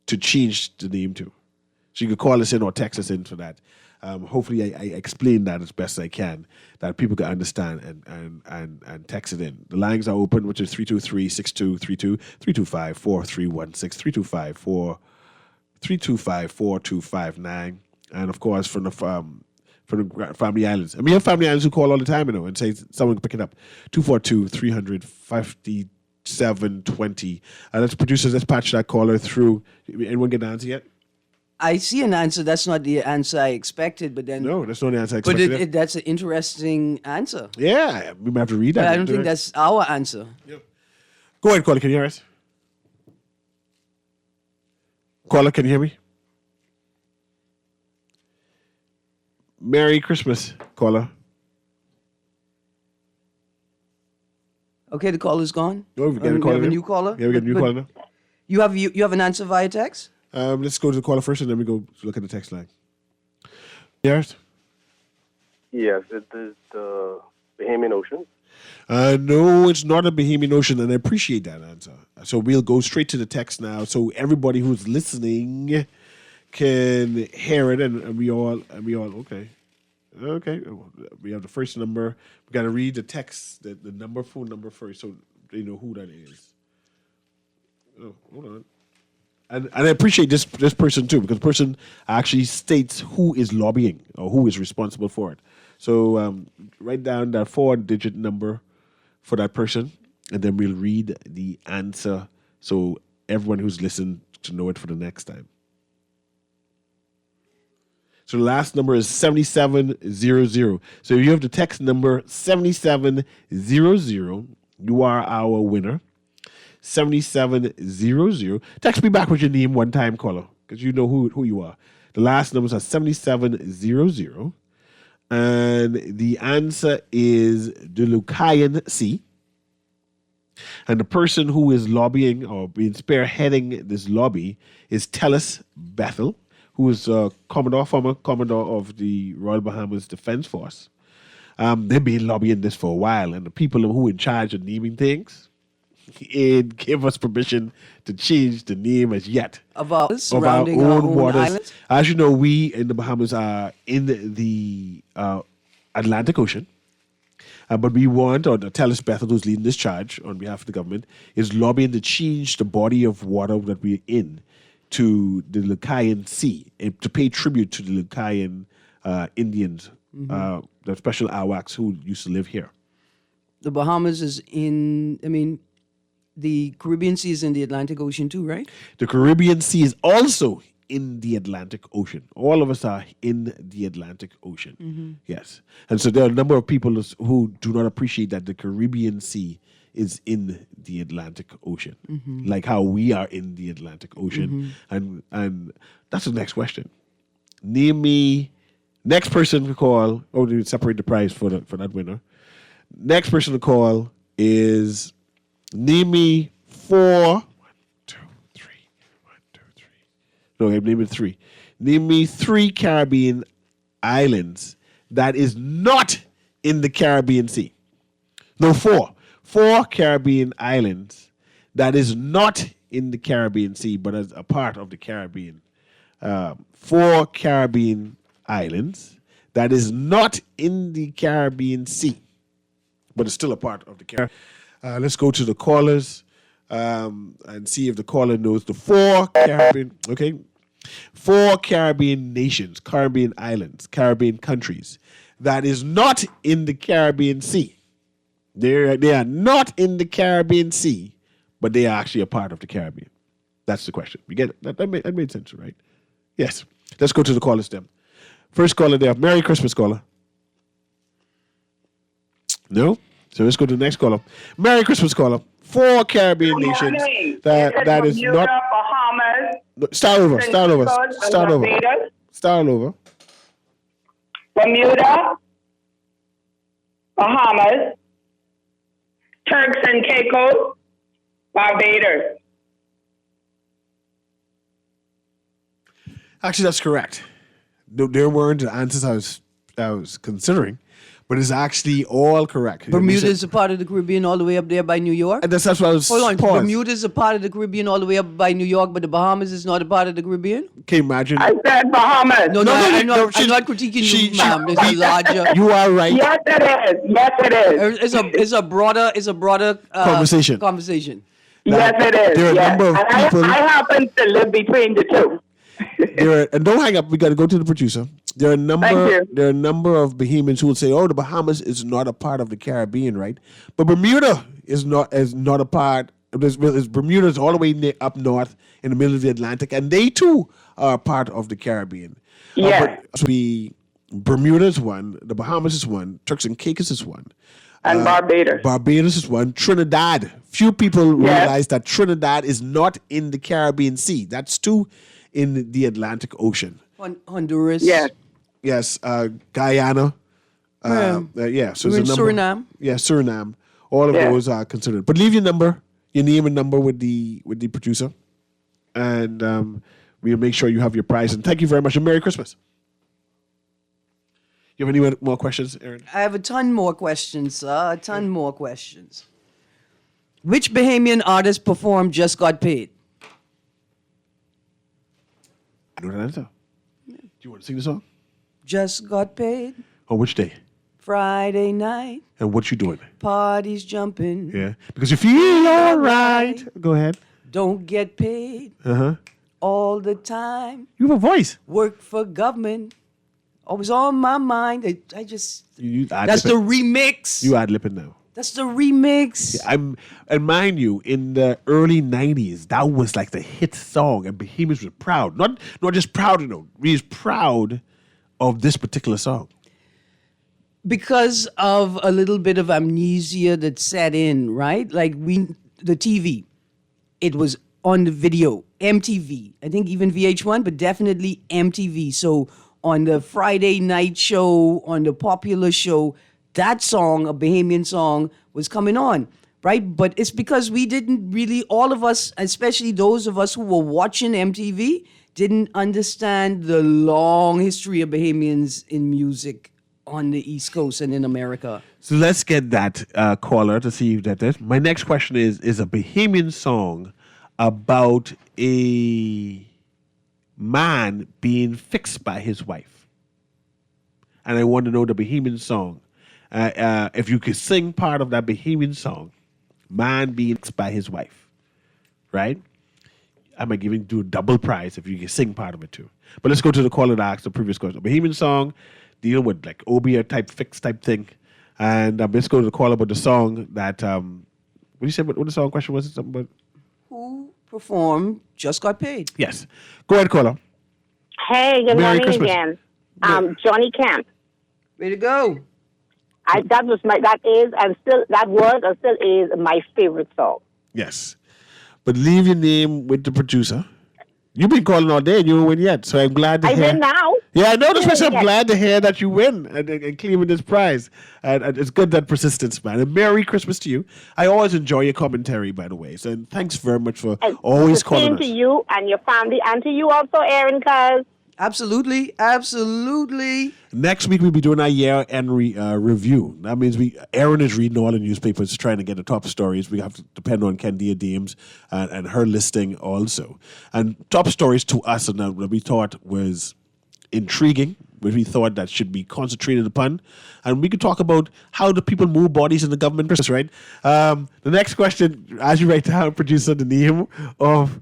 Speaker 3: to change the name to. So you can call us in or text us in for that. Hopefully I explain that as best I can, that people can understand and text it in. The lines are open, which is 323-6232, 325-4316, 325-4259. And of course, from the Family Islands. And we have Family Islands who call all the time, and say someone can pick it up. 242-357-20. Let's producers, let's patch that caller through. Anyone get the answer yet?
Speaker 4: I see an answer. That's not the answer I expected, but then...
Speaker 3: No, that's not the answer I expected.
Speaker 4: But that's an interesting answer.
Speaker 3: Yeah, we might have to read that.
Speaker 4: But I don't think that's our answer.
Speaker 3: Yep. Go ahead, caller. Can you hear us? Caller, can you hear me? Merry Christmas, caller.
Speaker 4: Okay, the caller's gone.
Speaker 3: Oh, we got a caller.
Speaker 4: We have a new caller?
Speaker 3: Yeah, we got a new caller now.
Speaker 4: You have an answer via text?
Speaker 3: Let's go to the caller first, and then we go look at the text line. Yes?
Speaker 10: Yes, it is the Bahamian Ocean.
Speaker 3: No, it's not a Bahamian Ocean, and I appreciate that answer. So we'll go straight to the text now, so everybody who's listening can hear it, and we all okay. We have the first number. We got to read the text, the phone number first, so they know who that is. Oh, hold on. And I appreciate this person too, because the person actually states who is lobbying or who is responsible for it. So write down that 4-digit number for that person, and then we'll read the answer so everyone who's listened to know it for the next time. So the last number is 7700. So if you have the text number 7700, you are our winner. 7700. Text me back with your name one time, caller, because you know who you are. The last numbers are 7700. And the answer is the Lucayan Sea. And the person who is lobbying or being spearheading this lobby is Tellis Bethel, who is former Commodore of the Royal Bahamas Defense Force. They've been lobbying this for a while, and the people who are in charge of naming things, it gave us permission to change the name as yet
Speaker 4: Of our
Speaker 3: of our
Speaker 4: surrounding
Speaker 3: own waters.
Speaker 4: islands.
Speaker 3: As you know, we in the Bahamas are in the Atlantic Ocean. But we want, or Talis Bethel, who's leading this charge on behalf of the government, is lobbying to change the body of water that we're in to the Lucayan Sea, and to pay tribute to the Lucayan Indians, the special Awaks who used to live here.
Speaker 4: The Bahamas is the Caribbean Sea is in the Atlantic Ocean too, right?
Speaker 3: The Caribbean Sea is also in the Atlantic Ocean. All of us are in the Atlantic Ocean. Yes. And so there are a number of people who do not appreciate that the Caribbean Sea is in the Atlantic Ocean, like how we are in the Atlantic Ocean. And that's the next question. Name me, next person to call, we separate the prize for that winner. Next person to call is, name me 4. No, I'm naming 3. Name me 3 Caribbean islands that is not in the Caribbean Sea. No, 4. 4 Caribbean islands that is not in the Caribbean Sea, but as a part of the Caribbean. 4 Caribbean islands that is not in the Caribbean Sea, but it's still a part of the Caribbean. Let's go to the callers and see if the caller knows the 4 Caribbean. Okay. 4 Caribbean nations, Caribbean islands, Caribbean countries that is not in the Caribbean Sea. They are not in the Caribbean Sea, but they are actually a part of the Caribbean. That's the question. You get it? That made sense, right? Yes. Let's go to the callers then. First caller there. Merry Christmas, caller. No? So let's go to the next caller. Merry Christmas, caller. 4 Caribbean nations that is
Speaker 6: Bermuda,
Speaker 3: not.
Speaker 6: Bahamas.
Speaker 3: Start over.
Speaker 6: Bermuda, Bahamas, Turks and Caicos, Barbados.
Speaker 3: Actually, that's correct. There weren't the answers I was considering, but it's actually all correct.
Speaker 4: Bermuda is a part of the Caribbean all the way up there by New York.
Speaker 3: And that's what I was.
Speaker 4: Hold on,
Speaker 3: paused.
Speaker 4: Bermuda is a part of the Caribbean all the way up by New York, but the Bahamas is not a part of the Caribbean?
Speaker 3: Can you imagine?
Speaker 6: I said Bahamas.
Speaker 4: I'm not critiquing you, ma'am. This is larger.
Speaker 3: You are right.
Speaker 6: Yes, it is. Yes, it is.
Speaker 4: It's a broader
Speaker 3: Conversation.
Speaker 6: Yes, it is.
Speaker 3: There are a number of people.
Speaker 6: I happen to live between the two.
Speaker 3: And don't hang up. We got to go to the producer. There are a number of Bahamians who will say, "Oh, the Bahamas is not a part of the Caribbean, right?" But Bermuda is not a part. Bermuda is all the way up north in the middle of the Atlantic, and they too are a part of the Caribbean.
Speaker 6: Yes.
Speaker 3: Bermuda is one. The Bahamas is one. Turks and Caicos is one.
Speaker 6: And Barbados.
Speaker 3: Barbados is one. Trinidad. Few people realize that Trinidad is not in the Caribbean Sea. That's 2 in the Atlantic Ocean.
Speaker 4: Honduras.
Speaker 3: Yes. Guyana. So there's a number.
Speaker 4: Suriname.
Speaker 3: Yeah, Suriname. All of those are considered. But leave your name and number with the producer, and we'll make sure you have your prize. And thank you very much, and Merry Christmas. You have any more questions, Aaron?
Speaker 4: I have a ton more questions, sir. A ton more questions. Which Bahamian artist performed Just Got Paid?
Speaker 3: I know that answer. Do you want to sing the song?
Speaker 4: Just got paid.
Speaker 3: On which day?
Speaker 4: Friday night.
Speaker 3: And what you doing?
Speaker 4: Parties jumping.
Speaker 3: Yeah. Because you feel all right. Go ahead.
Speaker 4: Don't get paid. All the time.
Speaker 3: You have a voice.
Speaker 4: Work for government. Always on my mind. I just...
Speaker 3: That's
Speaker 4: the remix.
Speaker 3: You ad-lipping now.
Speaker 4: That's the remix.
Speaker 3: Yeah, and mind you, in the early 90s, that was like the hit song, and Bahamians were proud. Not just proud, we was proud of this particular song.
Speaker 4: Because of a little bit of amnesia that set in, right? Like the TV, it was on the video, MTV. I think even VH1, but definitely MTV. So on the Friday night show, on the popular show, that song, a Bahamian song, was coming on, right? But it's because we didn't really, all of us, especially those of us who were watching MTV, didn't understand the long history of Bahamians in music on the East Coast and in America.
Speaker 3: So let's get that caller to see if that is. My next question is a Bahamian song about a man being fixed by his wife. And I want to know the Bahamian song. If you could sing part of that Bahamian song, man being fixed by his wife, right? I might give you a double prize if you can sing part of it too. But let's go to the caller that asked the previous question. A Bahamian song dealing with like obia type fix type thing. And let's go to the caller about the song that, what do you say, what the song question was? It something about?
Speaker 4: Who performed Just Got Paid?
Speaker 3: Yes. Go ahead, caller.
Speaker 6: Hey, good
Speaker 3: Merry
Speaker 6: morning
Speaker 3: Christmas.
Speaker 6: again. Johnny Camp.
Speaker 4: Way to go.
Speaker 6: That was still is my favorite song.
Speaker 3: Yes. But leave your name with the producer. You've been calling all day and you didn't win yet. So I'm glad to hear.
Speaker 6: I win now.
Speaker 3: Yeah, I know. That's why I'm
Speaker 6: Yes.
Speaker 3: glad to hear that you win and claiming this prize. And it's good, that persistence, man. And Merry Christmas to you. I always enjoy your commentary, by the way. So thanks very much for
Speaker 6: And
Speaker 3: always
Speaker 6: the
Speaker 3: calling
Speaker 6: same
Speaker 3: us.
Speaker 6: to you and your family, and to you also, Aaron, cuz.
Speaker 4: Absolutely. Absolutely.
Speaker 3: Next week we'll be doing our year-end review. That means Aaron is reading all the newspapers, trying to get the top stories. We have to depend on Candia Deems and her listing also. And top stories to us and that we thought was intriguing, which we thought that should be concentrated upon. And we could talk about how do people move bodies in the government process, right? The next question, as you write down, producer, the name of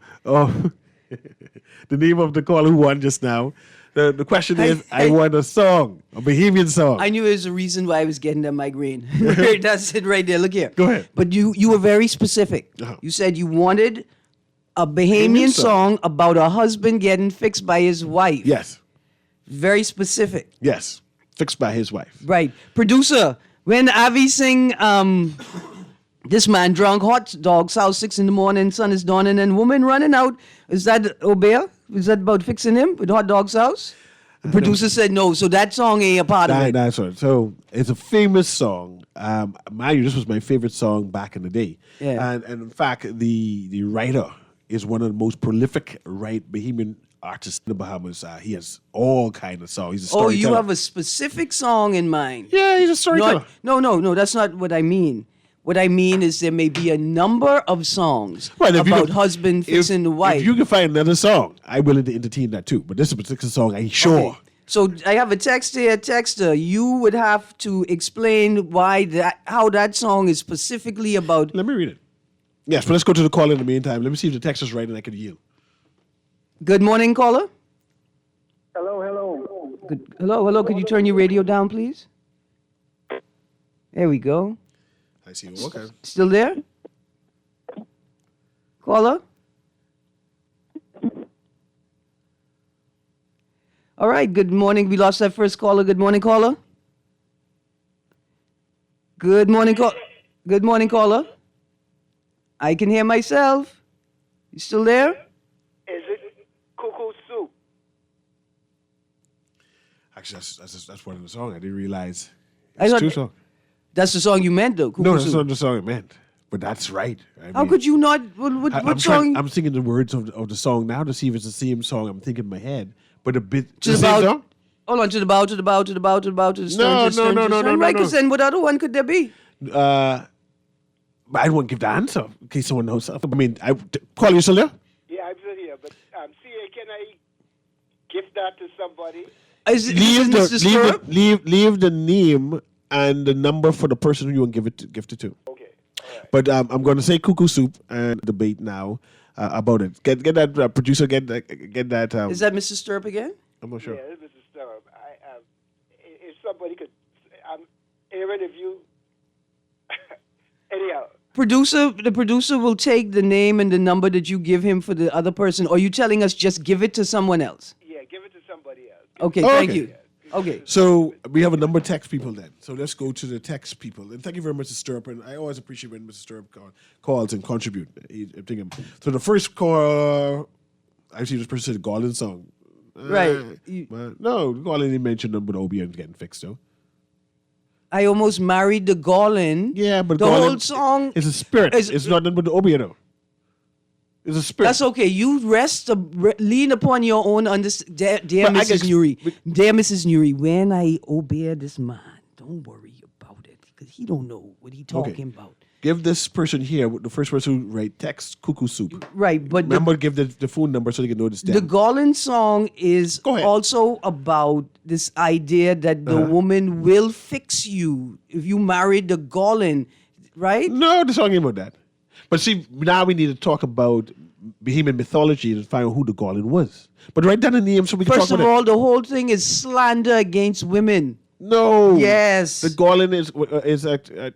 Speaker 3: the name of the caller who won just now. The question is, I want a song, a Bahamian song.
Speaker 4: I knew there was a reason why I was getting that migraine. That's it right there. Look here.
Speaker 3: Go ahead.
Speaker 4: But you were very specific.
Speaker 3: Uh-huh.
Speaker 4: You said you wanted a Bahamian song about a husband getting fixed by his wife.
Speaker 3: Yes.
Speaker 4: Very specific.
Speaker 3: Yes. Fixed by his wife.
Speaker 4: Right. Producer, when Avi sing this man drunk, hot dog, south 6 a.m, sun is dawning, and woman running out, is that Obea? Is that about fixing him with hot dog's house? The producer said no, so that song ain't a part of it.
Speaker 3: That's right. So it's a famous song. Mind you, this was my favorite song back in the day.
Speaker 4: Yeah.
Speaker 3: And in fact, the writer is one of the most prolific Bahamian artists in the Bahamas. He has all kind of songs. He's a storyteller.
Speaker 4: Oh, you have a specific song in mind.
Speaker 3: Yeah, he's a storyteller.
Speaker 4: No, that's not what I mean. What I mean is there may be a number of songs about husband fixing the wife.
Speaker 3: If you can find another song, I'm willing to entertain that too. But this is a particular song, I'm sure.
Speaker 4: Okay. So I have a text here, texter. You would have to explain how that song is specifically about.
Speaker 3: Let me read it. Yes, but let's go to the call in the meantime. Let me see if the text is right and I can yield.
Speaker 4: Good morning, caller.
Speaker 11: Hello.
Speaker 4: Hello. Could you turn your radio down, please? There we go.
Speaker 3: I see. Okay.
Speaker 4: Still there? Caller? All right, good morning. We lost that first caller. Good morning, caller. Good morning, caller. I can hear myself. You still there?
Speaker 5: Is it cuckoo soup?
Speaker 3: Actually, that's one of the songs. I didn't realize.
Speaker 4: I
Speaker 3: It's
Speaker 4: thought-
Speaker 3: two songs.
Speaker 4: That's the song you meant, though.
Speaker 3: No,
Speaker 4: Cuckoo
Speaker 3: that's
Speaker 4: Soup.
Speaker 3: not the song I meant. But that's right.
Speaker 4: How could you not? What song?
Speaker 3: I'm singing the words of the song now to see if it's the same song I'm thinking in my head. But a bit
Speaker 4: To the bow. Hold on, to the bow, to the bow, to the bow, to the bow, to the stern, to the stern, to the stern. Right, because then what other one could there be?
Speaker 3: But I don't want to give the answer in case someone knows. I mean, call you still there?
Speaker 5: Yeah, I'm still here. But CA, can I give that to somebody?
Speaker 3: Leave the name and the number for the person who you want to gift it to.
Speaker 5: Okay. All right.
Speaker 3: But I'm going to say cuckoo soup and debate now about it. Get that producer. Get that.
Speaker 4: Is that Mr. Stirrup again?
Speaker 3: I'm not sure.
Speaker 5: Yeah, this is Stirrup. If somebody could, Aaron, if you, anyhow.
Speaker 4: The producer will take the name and the number that you give him for the other person, or are you telling us just give it to someone else?
Speaker 5: Yeah, give it to somebody else.
Speaker 4: Okay, thank you. Okay.
Speaker 3: So we have a number of text people then. So let's go to the text people. And thank you very much, Mr. Stirrup. And I always appreciate when Mr. Stirrup calls and contribute. So the first call, I see this person said Garland song.
Speaker 4: Right.
Speaker 3: No, Garland didn't mention them, but OBN's getting fixed though.
Speaker 4: I almost married the Garland.
Speaker 3: Yeah, but
Speaker 4: the
Speaker 3: Garland,
Speaker 4: whole song
Speaker 3: is a spirit. It's not nothing but the OBN though. It's a spirit.
Speaker 4: That's okay. You lean upon your own understanding. Dear
Speaker 3: But I
Speaker 4: Mrs.
Speaker 3: get-
Speaker 4: Newry, dear Mrs. Newry, when I obey this man, don't worry about it because he don't know what he talking about.
Speaker 3: Give this person here, the first person who write text, cuckoo soup.
Speaker 4: Right, but
Speaker 3: Remember, give the phone number so they can know the
Speaker 4: the Garland song is
Speaker 3: Go ahead.
Speaker 4: also about this idea that the woman will fix you if you married the Garland, right?
Speaker 3: No, the song ain't about that. But see, now we need to talk about Bohemian mythology and find out who the Garland was. But write down the name so we can
Speaker 4: First
Speaker 3: talk
Speaker 4: of
Speaker 3: about
Speaker 4: all, the whole thing is slander against women.
Speaker 3: it. No.
Speaker 4: Yes.
Speaker 3: The Garland is I could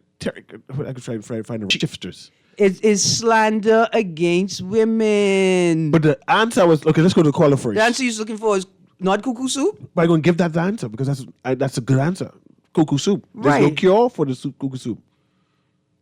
Speaker 3: try and find the shifters.
Speaker 4: It is slander against women.
Speaker 3: But the answer was, okay, let's go to the caller first.
Speaker 4: The answer you're looking for is not cuckoo soup?
Speaker 3: But I'm going to give that the answer because that's a good answer. Cuckoo soup. There's no
Speaker 4: Right.
Speaker 3: cure for the cuckoo soup.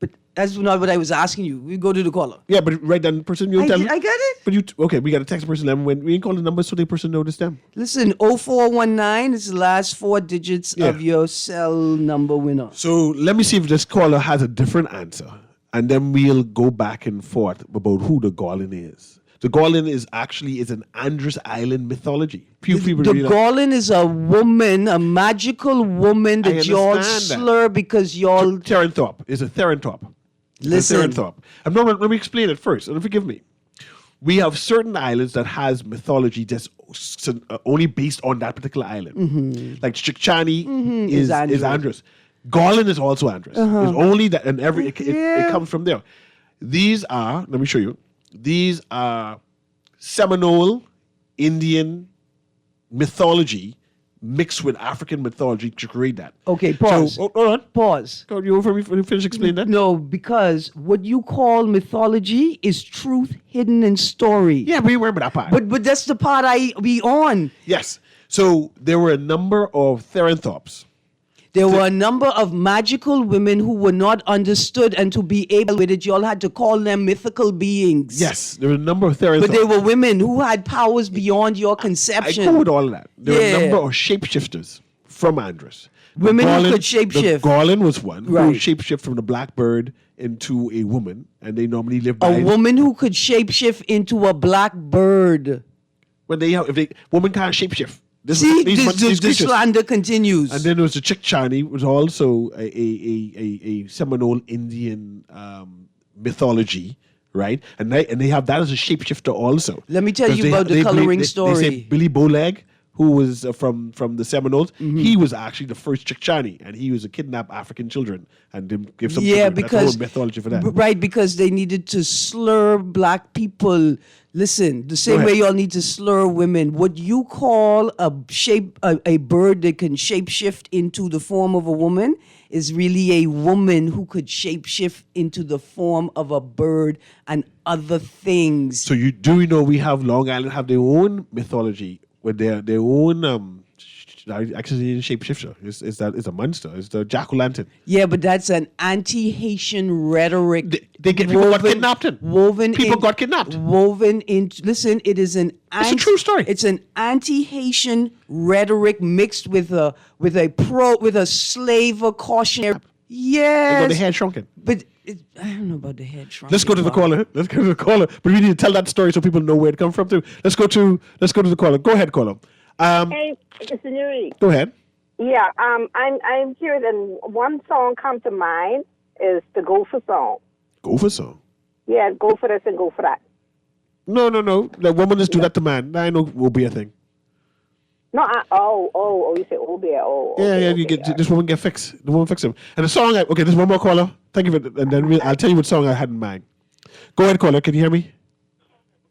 Speaker 4: But that's not what I was asking you. We go to the caller.
Speaker 3: Yeah, but write down the person you tell me.
Speaker 4: I got it.
Speaker 3: But okay, we got to text the person then when we ain't call the number so the person notice them.
Speaker 4: Listen, 0419 is the last 4 digits of your cell number winner.
Speaker 3: So let me see if this caller has a different answer. And then we'll go back and forth about who the Garland is. The Garland is an Andros Island mythology. Few people
Speaker 4: The
Speaker 3: really know.
Speaker 4: Garland is a woman, a magical woman
Speaker 3: I
Speaker 4: that y'all
Speaker 3: understand that.
Speaker 4: slur because y'all...
Speaker 3: Theranthrope is a Theranthrope.
Speaker 4: Listen.
Speaker 3: A Theranthrope. Let me explain it first, and forgive me. We have certain islands that has mythology that's only based on that particular island. Like Chickchani is Andros. Garland is also Andros. It's only that, and it comes from there. These are, let me show you. These are Seminole Indian mythology mixed with African mythology to create that.
Speaker 4: Okay, pause.
Speaker 3: So, hold on.
Speaker 4: Pause.
Speaker 3: Go, you over for me finish explaining that?
Speaker 4: No, because what you call mythology is truth hidden in story.
Speaker 3: Yeah, we remember that part.
Speaker 4: But that's the part I be on.
Speaker 3: Yes. So there were a number of Theranthropes.
Speaker 4: There were a number of magical women who were not understood, and to be able with it, y'all had to call them mythical beings.
Speaker 3: Yes, there were a number of Theranthropes.
Speaker 4: But they were women who had powers beyond your conception.
Speaker 3: I go with all of that. There were a number of shapeshifters from Andros.
Speaker 4: Women who could shapeshift.
Speaker 3: Garland was one who
Speaker 4: Right.
Speaker 3: would shapeshift from the blackbird into a woman, and they normally live by
Speaker 4: A woman who could shapeshift into a black bird.
Speaker 3: When woman can't shapeshift.
Speaker 4: See,
Speaker 3: these
Speaker 4: the
Speaker 3: creatures.
Speaker 4: slander continues.
Speaker 3: And then there was the Chickchani, was also a Seminole Indian mythology, right? And they have that as a shapeshifter also.
Speaker 4: Let me tell
Speaker 3: 'Cause
Speaker 4: you about the coloring story.
Speaker 3: They say Billy Bowleg, who was from the Seminoles, he was actually the first Chickchani, and he was a kidnap African children and them give some
Speaker 4: Yeah,
Speaker 3: that's the
Speaker 4: because
Speaker 3: whole mythology for that.
Speaker 4: Right, because they needed to slur black people. Listen, the same way y'all need to slur women. What you call a bird that can shapeshift into the form of a woman is really a woman who could shapeshift into the form of a bird and other things.
Speaker 3: So we know we have Long Island have their own mythology with their own actually shapeshifter. It's a monster. It's the jack-o'-lantern.
Speaker 4: Yeah, but that's an anti-Haitian rhetoric.
Speaker 3: People got kidnapped. People got kidnapped.
Speaker 4: Woven into. Listen, it is an.
Speaker 3: It's a true story.
Speaker 4: It's an anti-Haitian rhetoric mixed with a slaver cautionary. Yes.
Speaker 3: They got the head shrunken.
Speaker 4: But I don't know about the head shrunken.
Speaker 3: Let's go to the caller. But we need to tell that story so people know where it comes from too. Let's go to the caller. Go ahead, caller.
Speaker 6: Hey, Mr. Newry.
Speaker 3: Go ahead.
Speaker 6: Yeah, I'm curious, and one song come to mind is the Gopher song.
Speaker 3: Gopher song?
Speaker 6: Yeah, go for this and go for that.
Speaker 3: No. The woman just do that to man. I know will be a thing.
Speaker 6: No, you say oh bear.
Speaker 3: You get this woman get fixed. The woman fix him. And the song. Okay, there's one more caller. Thank you for, and then I'll tell you what song I had in mind. Go ahead, caller. Can you hear me?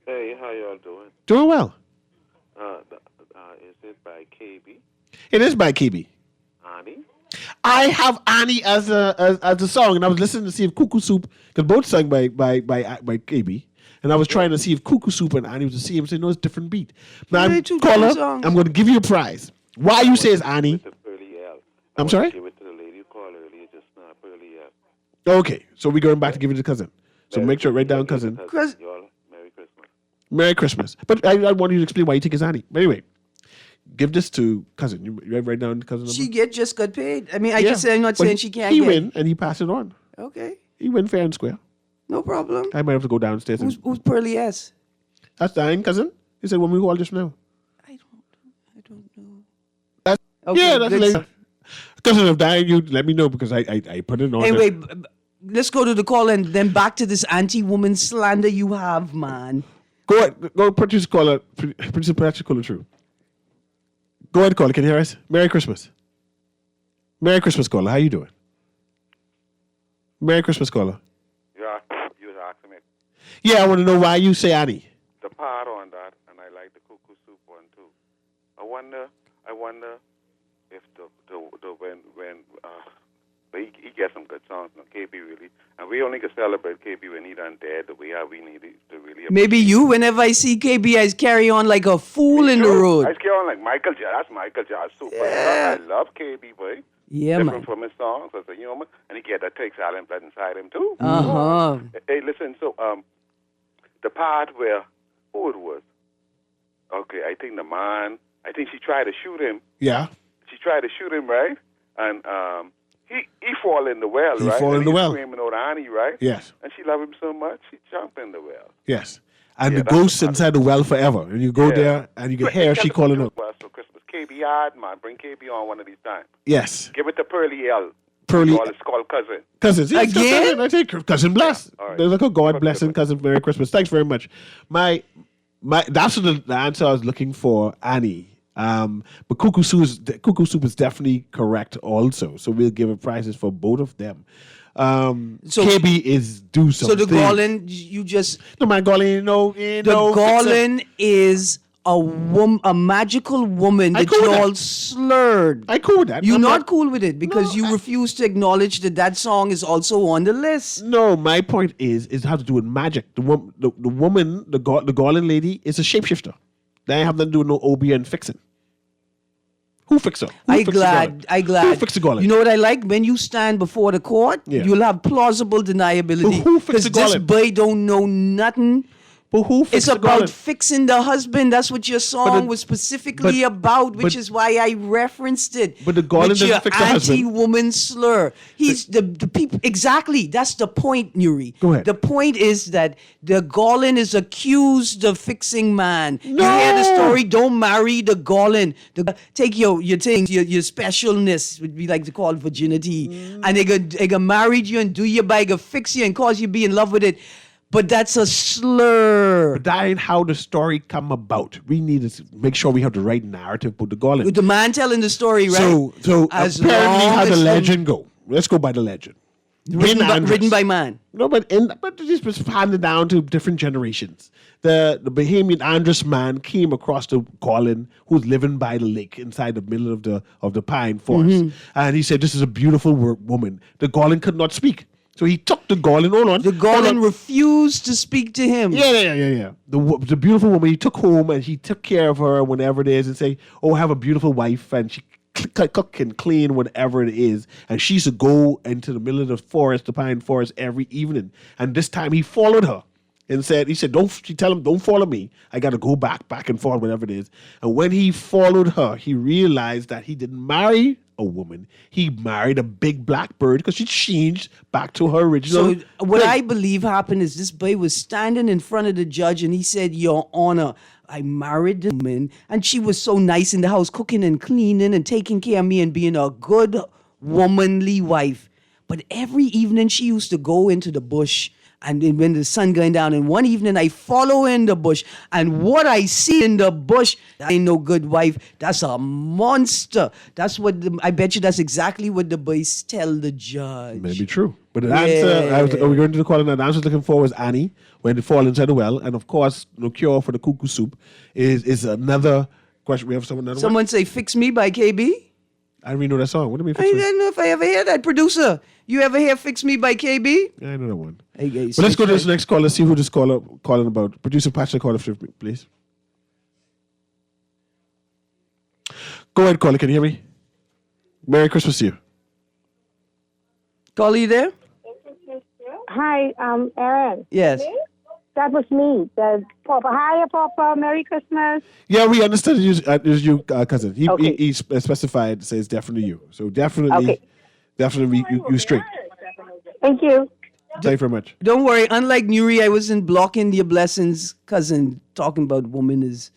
Speaker 10: Hey, how y'all doing?
Speaker 3: Doing well.
Speaker 10: Is it by KB?
Speaker 3: It is by KB.
Speaker 10: Annie?
Speaker 3: I have Annie as a song, and I was listening to see if Cuckoo Soup, because both sung by KB, and I was trying to see if Cuckoo Soup and Annie was the same. So no, it's different beat. Now, caller, I'm going to give you a prize. Why you say it's Annie? I'm sorry.
Speaker 10: Give it to the lady who called earlier just now, Pearly L.
Speaker 3: Okay, so we're going back to give it to cousin. So make sure write down cousin.
Speaker 10: Y'all, Merry Christmas.
Speaker 3: Merry Christmas. But I want you to explain why you think it's Annie. But anyway, give this to cousin. You write down cousin number?
Speaker 4: She just got paid. I mean, I'm not saying she can't
Speaker 3: He
Speaker 4: get.
Speaker 3: win and he pass it on.
Speaker 4: Okay.
Speaker 3: He win fair and square.
Speaker 4: No problem.
Speaker 3: I might have to go downstairs.
Speaker 4: Who's Pearly S?
Speaker 3: That's Diane, cousin. He said when we called just now.
Speaker 4: I don't know.
Speaker 3: That's,
Speaker 4: Okay,
Speaker 3: yeah, that's
Speaker 4: let's-
Speaker 3: like cousin of Diane. You let me know because I put it on.
Speaker 4: Anyway, let's go to the call and then back to this anti-woman slander you have, man.
Speaker 3: Go ahead, go producer caller, producer Patrick caller through. Go ahead, caller. Can you hear us? Merry Christmas. Merry Christmas, caller. How you doing? Merry Christmas, caller.
Speaker 11: Yeah, you was asking me
Speaker 3: Yeah, I want to know why you say Annie.
Speaker 11: the part on that, and I like the cuckoo soup one too. I wonder if the when but he gets some good songs, no, KB really, and we only can celebrate KB when he done dead the way how we need it to really.
Speaker 4: Maybe you, whenever I see KB, I carry on like a fool in the road.
Speaker 11: I scare on like Michael J. That's Michael J. Super.
Speaker 4: Yeah.
Speaker 11: I love KB, boy.
Speaker 4: Yeah,
Speaker 11: Different
Speaker 4: man.
Speaker 11: from his songs as a human, and he get that takes Silent Blood inside him too.
Speaker 4: Uh-huh.
Speaker 11: Hey, listen. So the part where who it was? Okay, I think the man. I think she tried to shoot him.
Speaker 3: Yeah.
Speaker 11: She tried to shoot him, right? And he fall in the well,
Speaker 3: He
Speaker 11: right?
Speaker 3: fall
Speaker 11: and
Speaker 3: in the well.
Speaker 11: Screaming out Annie, right?
Speaker 3: Yes.
Speaker 11: And she loved him so much, she jumped in the well.
Speaker 3: Yes. And
Speaker 11: Yeah,
Speaker 3: the
Speaker 11: that's
Speaker 3: ghost
Speaker 11: the part.
Speaker 3: inside the well forever. And you go
Speaker 11: Yeah.
Speaker 3: there and you can hear she calling out.
Speaker 11: Well, so Christmas. KB hard, man. Bring KB on one of these times.
Speaker 3: Yes.
Speaker 11: Give it to Pearly L.
Speaker 3: Pearly-
Speaker 11: It's called Cousin.
Speaker 3: Cousins. Yes,
Speaker 4: Again?
Speaker 3: cousin, I take cousin bless.
Speaker 11: all right.
Speaker 3: There's like a God blessing cousin. Merry Christmas. Thanks very much. My that's the answer I was looking for, Annie. But cuckoo soup is definitely correct also. So we'll give it prizes for both of them.
Speaker 4: So-
Speaker 3: KB is do
Speaker 4: So
Speaker 3: something.
Speaker 4: the Garland, you just
Speaker 3: No man, Garland, no,
Speaker 4: the
Speaker 3: no.
Speaker 4: Garland is a magical woman
Speaker 3: I
Speaker 4: that
Speaker 3: cool with
Speaker 4: you
Speaker 3: that.
Speaker 4: all slurred.
Speaker 3: I cool with that.
Speaker 4: You're
Speaker 3: I'm
Speaker 4: not cool with it because you refuse to acknowledge that song is also on the list.
Speaker 3: No, my point is how to do with magic. The woman, the Garland lady, is a shapeshifter. They have nothing to do with no OB and fixing. Who fixed her? Who
Speaker 4: I
Speaker 3: fixed the
Speaker 4: glad.
Speaker 3: Garland? Who fixed the Garland?
Speaker 4: You know what I like? When you stand before the court,
Speaker 3: Yeah.
Speaker 4: you'll have plausible deniability.
Speaker 3: Who fixed
Speaker 4: Because
Speaker 3: the
Speaker 4: this
Speaker 3: Garland?
Speaker 4: boy don't know nothing.
Speaker 3: But who fixed
Speaker 4: It's
Speaker 3: the
Speaker 4: about
Speaker 3: Garland?
Speaker 4: fixing the husband. That's what your song
Speaker 3: it-
Speaker 4: was specifically
Speaker 3: but-
Speaker 4: about, which
Speaker 3: but-
Speaker 4: is why I referenced it.
Speaker 3: But the Garland
Speaker 4: with your
Speaker 3: doesn't fix the husband.
Speaker 4: anti-woman slur. He's the people exactly. That's the point, Newry.
Speaker 3: Go ahead.
Speaker 4: The point is that the Garland is accused of fixing man. You hear the
Speaker 3: No.
Speaker 4: story? Don't marry the Garland. Take your things, your specialness, would be like to call virginity, and they gonna marry you and do you by go fix you and cause you be in love with it. But that's a slur.
Speaker 3: But that ain't how the story come about. We need to make sure we have the right narrative for the Garland.
Speaker 4: With the man telling the story, right?
Speaker 3: So
Speaker 4: As
Speaker 3: apparently
Speaker 4: long
Speaker 3: how the
Speaker 4: as
Speaker 3: legend go. Let's go by the legend.
Speaker 4: written by man.
Speaker 3: No, but this was handed down to different generations. The Bahamian Andrus man came across the Garland who's living by the lake inside the middle of the pine forest, and he said, "This is a beautiful woman." The Garland could not speak, so he took the Garland.
Speaker 4: The Garland refused to speak to him.
Speaker 3: Yeah. The beautiful woman he took home and he took care of her whenever it is and say, "Oh, I have a beautiful wife," and she cook and clean whatever it is, and she used to go into the middle of the forest, the pine forest, every evening. And this time he followed her and he said, tell him, don't follow me. I got to go back and forth, whatever it is. And when he followed her, he realized that he didn't marry a woman. He married a big black bird because she changed back to her original.
Speaker 4: So what
Speaker 3: thing.
Speaker 4: I believe happened is this boy was standing in front of the judge and he said, "Your Honor, I married the woman and she was so nice in the house, cooking and cleaning and taking care of me and being a good womanly wife. But every evening she used to go into the bush and then when the sun going down, and one evening I follow in the bush, and what I see in the bush, that ain't no good wife. That's a monster." That's what I bet you. That's exactly what the boys tell the judge.
Speaker 3: Maybe true. But the answer, we're going to the call, and the answer I was looking for was Annie, when they fall inside the well. And of course, no cure for the cuckoo soup is another question. We have
Speaker 4: Someone say, "Fix Me" by KB.
Speaker 3: I didn't even know that song. What do you mean?
Speaker 4: I don't know if I ever hear that. Producer, you ever hear "Fix Me" by KB?
Speaker 3: Yeah, I know that one.
Speaker 4: Hey, guys,
Speaker 3: But let's go to this next call. Let's see who this caller calling about. Producer Patrick, call for me, please. Go ahead, caller. Can you hear me? Merry Christmas to you.
Speaker 4: Caller, you there?
Speaker 6: Hi, Aaron.
Speaker 4: Yes.
Speaker 6: That was me. The Papa. Hi, Papa. Merry Christmas.
Speaker 3: Yeah, we understood it was you, cousin.
Speaker 6: Okay.
Speaker 3: He specified, says definitely you. So definitely you straight.
Speaker 6: Thank you.
Speaker 3: Thank you very much.
Speaker 4: Don't worry. Unlike Newry, I wasn't blocking your blessings cousin talking about woman is.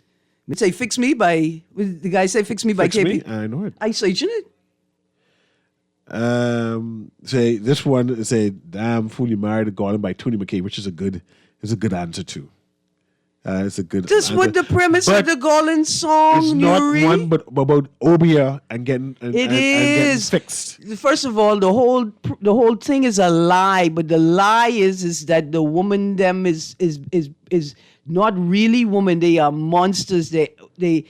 Speaker 4: Say fix me by the guy say fix me by
Speaker 3: Fix
Speaker 4: KP.
Speaker 3: Me? I know it.
Speaker 4: I searching it.
Speaker 3: Say this one say damn fool you married a Garland by Tony McKay, which is a good answer too. It's a good.
Speaker 4: This what the premise
Speaker 3: But
Speaker 4: of the Garland song,
Speaker 3: it's not
Speaker 4: Newry.
Speaker 3: one, but about Obia and getting and getting fixed.
Speaker 4: First of all, the whole thing is a lie, but the lie is that the woman them is not really woman. They are monsters. They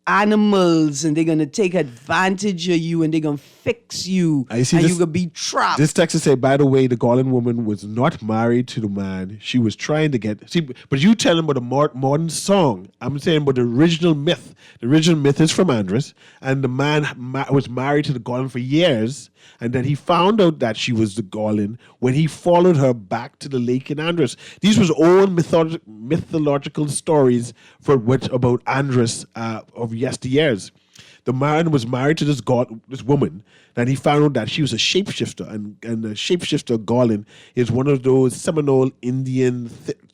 Speaker 4: animals, and they're gonna take advantage of you, and they're gonna fix you,
Speaker 3: I see
Speaker 4: and
Speaker 3: this-
Speaker 4: you gonna be trapped.
Speaker 3: This text say, by the way, the Garland woman was not married to the man she was trying to get. See, but you tell him about the modern song. I'm saying about the original myth. The original myth is from Andres, and the man was married to the Garland for years, and then he found out that she was the Garland when he followed her back to the lake in Andres. These was old mythological stories about Andres of yesteryears. The man was married to this woman, and he found out that she was a shapeshifter, and the shapeshifter Garland is one of those Seminole Indian.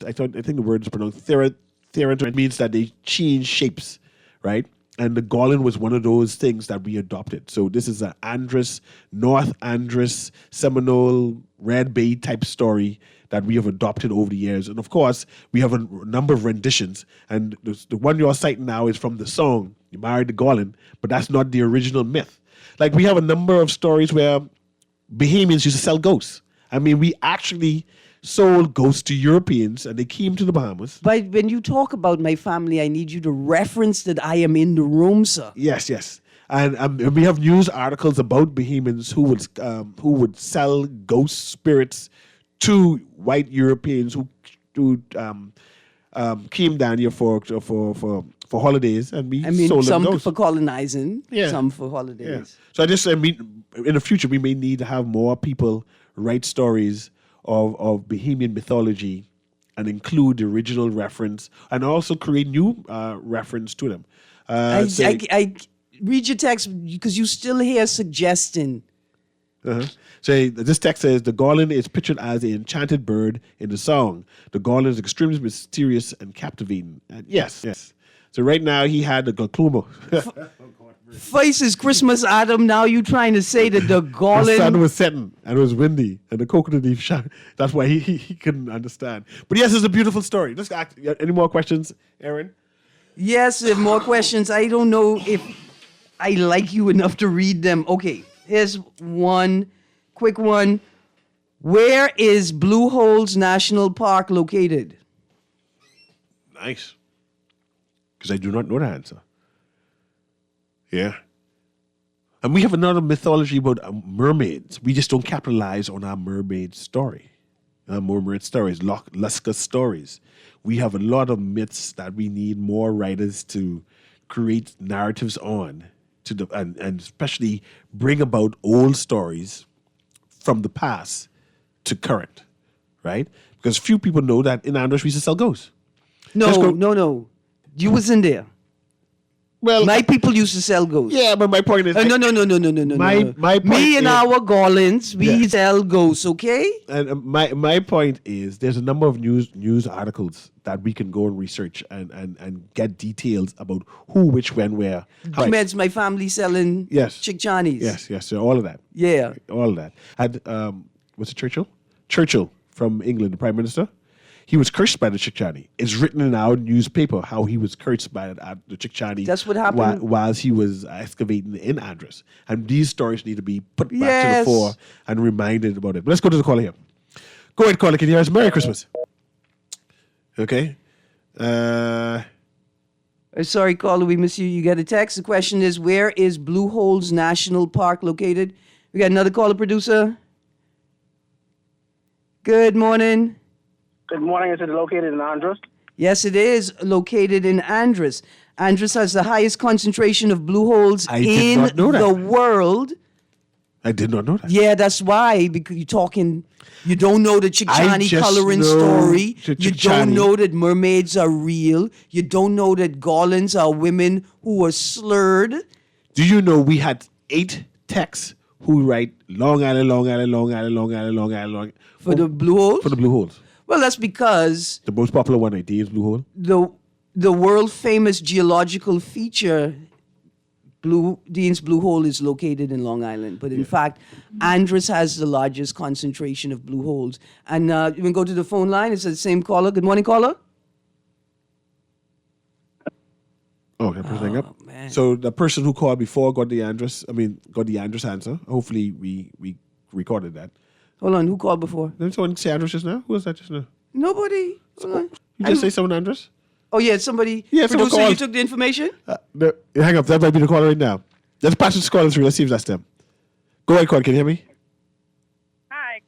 Speaker 3: I think the word is pronounced Theron. It means that they change shapes, right? And the Garland was one of those things that we adopted. So this is an Andres, North Andres, Seminole, Red Bay type story that we have adopted over the years. And of course, we have a number of renditions. And the one you're citing now is from the song, You Married the Garland, but that's not the original myth. Like we have a number of stories where Bahamians used to sell ghosts. I mean, we actually sold ghosts to Europeans and they came to the Bahamas.
Speaker 4: But when you talk about my family, I need you to reference that I am in the room, sir.
Speaker 3: Yes. And we have news articles about Bahamians who would sell ghost spirits to white Europeans who came down here for holidays, and we sold them
Speaker 4: some
Speaker 3: ghosts.
Speaker 4: for colonizing, some for holidays.
Speaker 3: Yeah. So I mean, in the future, we may need to have more people write stories of Bahamian mythology and include the original reference and also create new reference to them.
Speaker 4: I read your text because you still here suggesting.
Speaker 3: So this text says the Garland is pictured as an enchanted bird in the song. The Garland is extremely mysterious and captivating. And yes. So right now he had the glaucoma.
Speaker 4: Face is Christmas, Adam. Now you trying to say that the Garland...
Speaker 3: The sun was setting and it was windy and the coconut leaf shone. That's why he couldn't understand. But yes, it's a beautiful story. Any more questions, Aaron?
Speaker 4: Yes, if more questions. I don't know if I like you enough to read them. Okay, here's one quick one. Where is Blue Holes National Park located?
Speaker 3: Nice. Because I do not know the answer. Yeah. And we have another mythology about mermaids. We just don't capitalize on our mermaid story. Mermaid stories, Lusca stories. We have a lot of myths that we need more writers to create narratives on, and especially bring about old stories from the past to current, right? Because few people know that in Andros we used to sell ghosts.
Speaker 4: No. You was in there.
Speaker 3: Well,
Speaker 4: my people used to sell ghosts.
Speaker 3: Yeah, but my point is...
Speaker 4: No.
Speaker 3: My point
Speaker 4: Me and
Speaker 3: is,
Speaker 4: our Garlands, we sell ghosts, okay?
Speaker 3: And my point is there's a number of news articles that we can go and research and get details about who, which, when, where.
Speaker 4: Commence my family selling Chick Johnnies.
Speaker 3: Yes, so all of that.
Speaker 4: Yeah.
Speaker 3: All of that. Had, was it Churchill? Churchill from England, the Prime Minister. He was cursed by the Chickchani. It's written in our newspaper how he was cursed by the Chickchani.
Speaker 4: That's what happened.
Speaker 3: While he was excavating in Andros. And these stories need to be put back to the fore and reminded about it. But let's go to the caller here. Go ahead, caller. Can you hear us? Merry Christmas. Okay.
Speaker 4: Sorry, caller, we miss you. You got a text. The question is, where is Blue Holes National Park located? We got another caller, producer. Good morning.
Speaker 12: Good morning. Is it located in Andros?
Speaker 4: Yes, it is located in Andros. Andros has the highest concentration of blue holes in the world.
Speaker 3: I did not know that.
Speaker 4: Yeah, that's why, because you don't know the Chickchani coloring story. You don't know that mermaids are real. You don't know that Garlands are women who were slurred.
Speaker 3: Do you know we had 8 texts who write Long Island, Long Island, Long Island, Long Island, Long Island, Long Island.
Speaker 4: For the blue holes?
Speaker 3: For the blue holes.
Speaker 4: Well, that's because
Speaker 3: The most popular one, Dean's Blue Hole.
Speaker 4: the world famous geological feature, Dean's Blue Hole, is located in Long Island. But in fact, Andros has the largest concentration of blue holes. And you can go to the phone line. It's the same caller. Good morning, caller.
Speaker 3: Oh, that person hang up.
Speaker 4: Man.
Speaker 3: So the person who called before got the Andros answer. Hopefully we recorded that.
Speaker 4: Hold on, who called before?
Speaker 3: Did someone say Andros just now? Who was that just now?
Speaker 4: Nobody. Hold on.
Speaker 3: You just say someone Andros?
Speaker 4: Oh, yeah, somebody.
Speaker 3: Yeah, someone
Speaker 4: Producer, you
Speaker 3: called.
Speaker 4: took the information?
Speaker 3: No, hang up. That might be the caller right now. Let's pass this caller through. Let's see if that's them. Go ahead, caller. Can you hear me?
Speaker 8: Hi.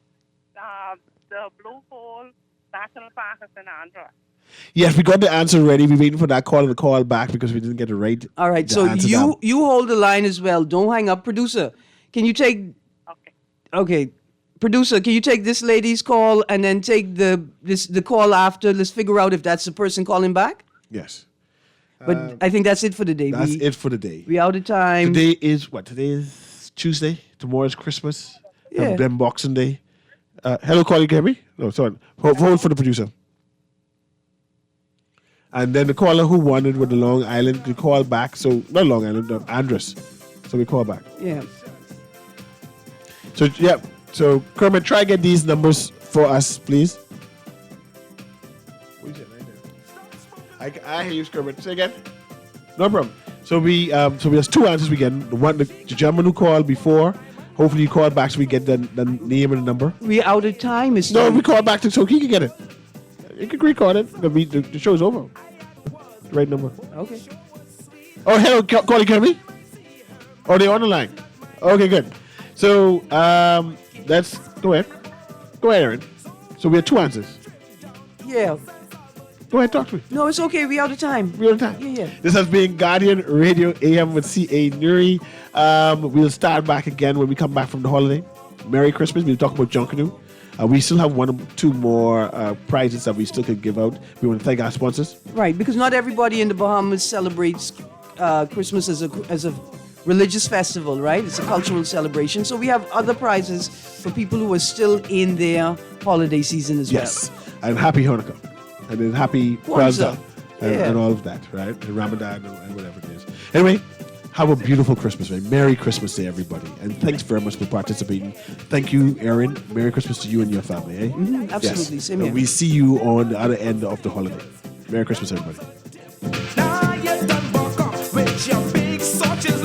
Speaker 8: The Blue Hole National Park is in Andhra.
Speaker 3: Yes, we got the answer already. We're waiting for that caller to call back because we didn't get it right.
Speaker 4: All right,
Speaker 3: The
Speaker 4: so
Speaker 3: answer
Speaker 4: you hold the line as well. Don't hang up. Producer, can you take... Okay. Producer, can you take this lady's call and then take the call after? Let's figure out if that's the person calling back.
Speaker 3: Yes.
Speaker 4: But I think that's it for the day.
Speaker 3: That's it for the day.
Speaker 4: We out of time.
Speaker 3: Today is what? Today is Tuesday. Tomorrow is Christmas.
Speaker 4: Yeah.
Speaker 3: Then Boxing Day. Hello, caller. You can hear me? No, sorry. Hold for the producer. And then the caller who wanted with the Long Island, we call back. So, not Long Island, Andros. So we call back.
Speaker 4: Yeah.
Speaker 3: So, yeah. So, Kermit, try get these numbers for us, please. What is it right there? I hear you, Kermit. Say again. No problem. So we have two answers we get. The gentleman who called before. Hopefully you call back so we get the name and the number.
Speaker 4: We out of time.
Speaker 3: No, we call back so he can get it. You can record it. The show's over. The right number.
Speaker 4: Okay.
Speaker 3: Oh, hello, caller, can you hear me? Oh, they're on the line. Okay, good. So let's go ahead. Go ahead, Aaron. So we have two answers.
Speaker 4: Yeah.
Speaker 3: Go ahead, talk to me.
Speaker 4: No, it's okay. We out of time.
Speaker 3: We out of time.
Speaker 4: Yeah.
Speaker 3: This has been Guardian Radio AM with C.A. Newry. We'll start back again when we come back from the holiday. Merry Christmas. We'll talk about Junkanoo. We still have one or two more prizes that we still could give out. We want to thank our sponsors.
Speaker 4: Right, because not everybody in the Bahamas celebrates Christmas as a religious festival, right? It's a cultural celebration. So we have other prizes for people who are still in their holiday season as well.
Speaker 3: Yes. And happy Hanukkah. And then happy
Speaker 4: Kwanzaa.
Speaker 3: Kwanzaa. And all of that, right? And Ramadan and whatever it is. Anyway, have a beautiful Christmas, right? Merry Christmas to everybody. And thanks very much for participating. Thank you, Erin. Merry Christmas to you and your family, eh?
Speaker 4: Mm-hmm, absolutely.
Speaker 3: Yes.
Speaker 4: Same
Speaker 3: And
Speaker 4: here.
Speaker 3: we see you on the other end of the holiday. Merry Christmas, everybody.
Speaker 2: Now you done walk off with your big soldiers.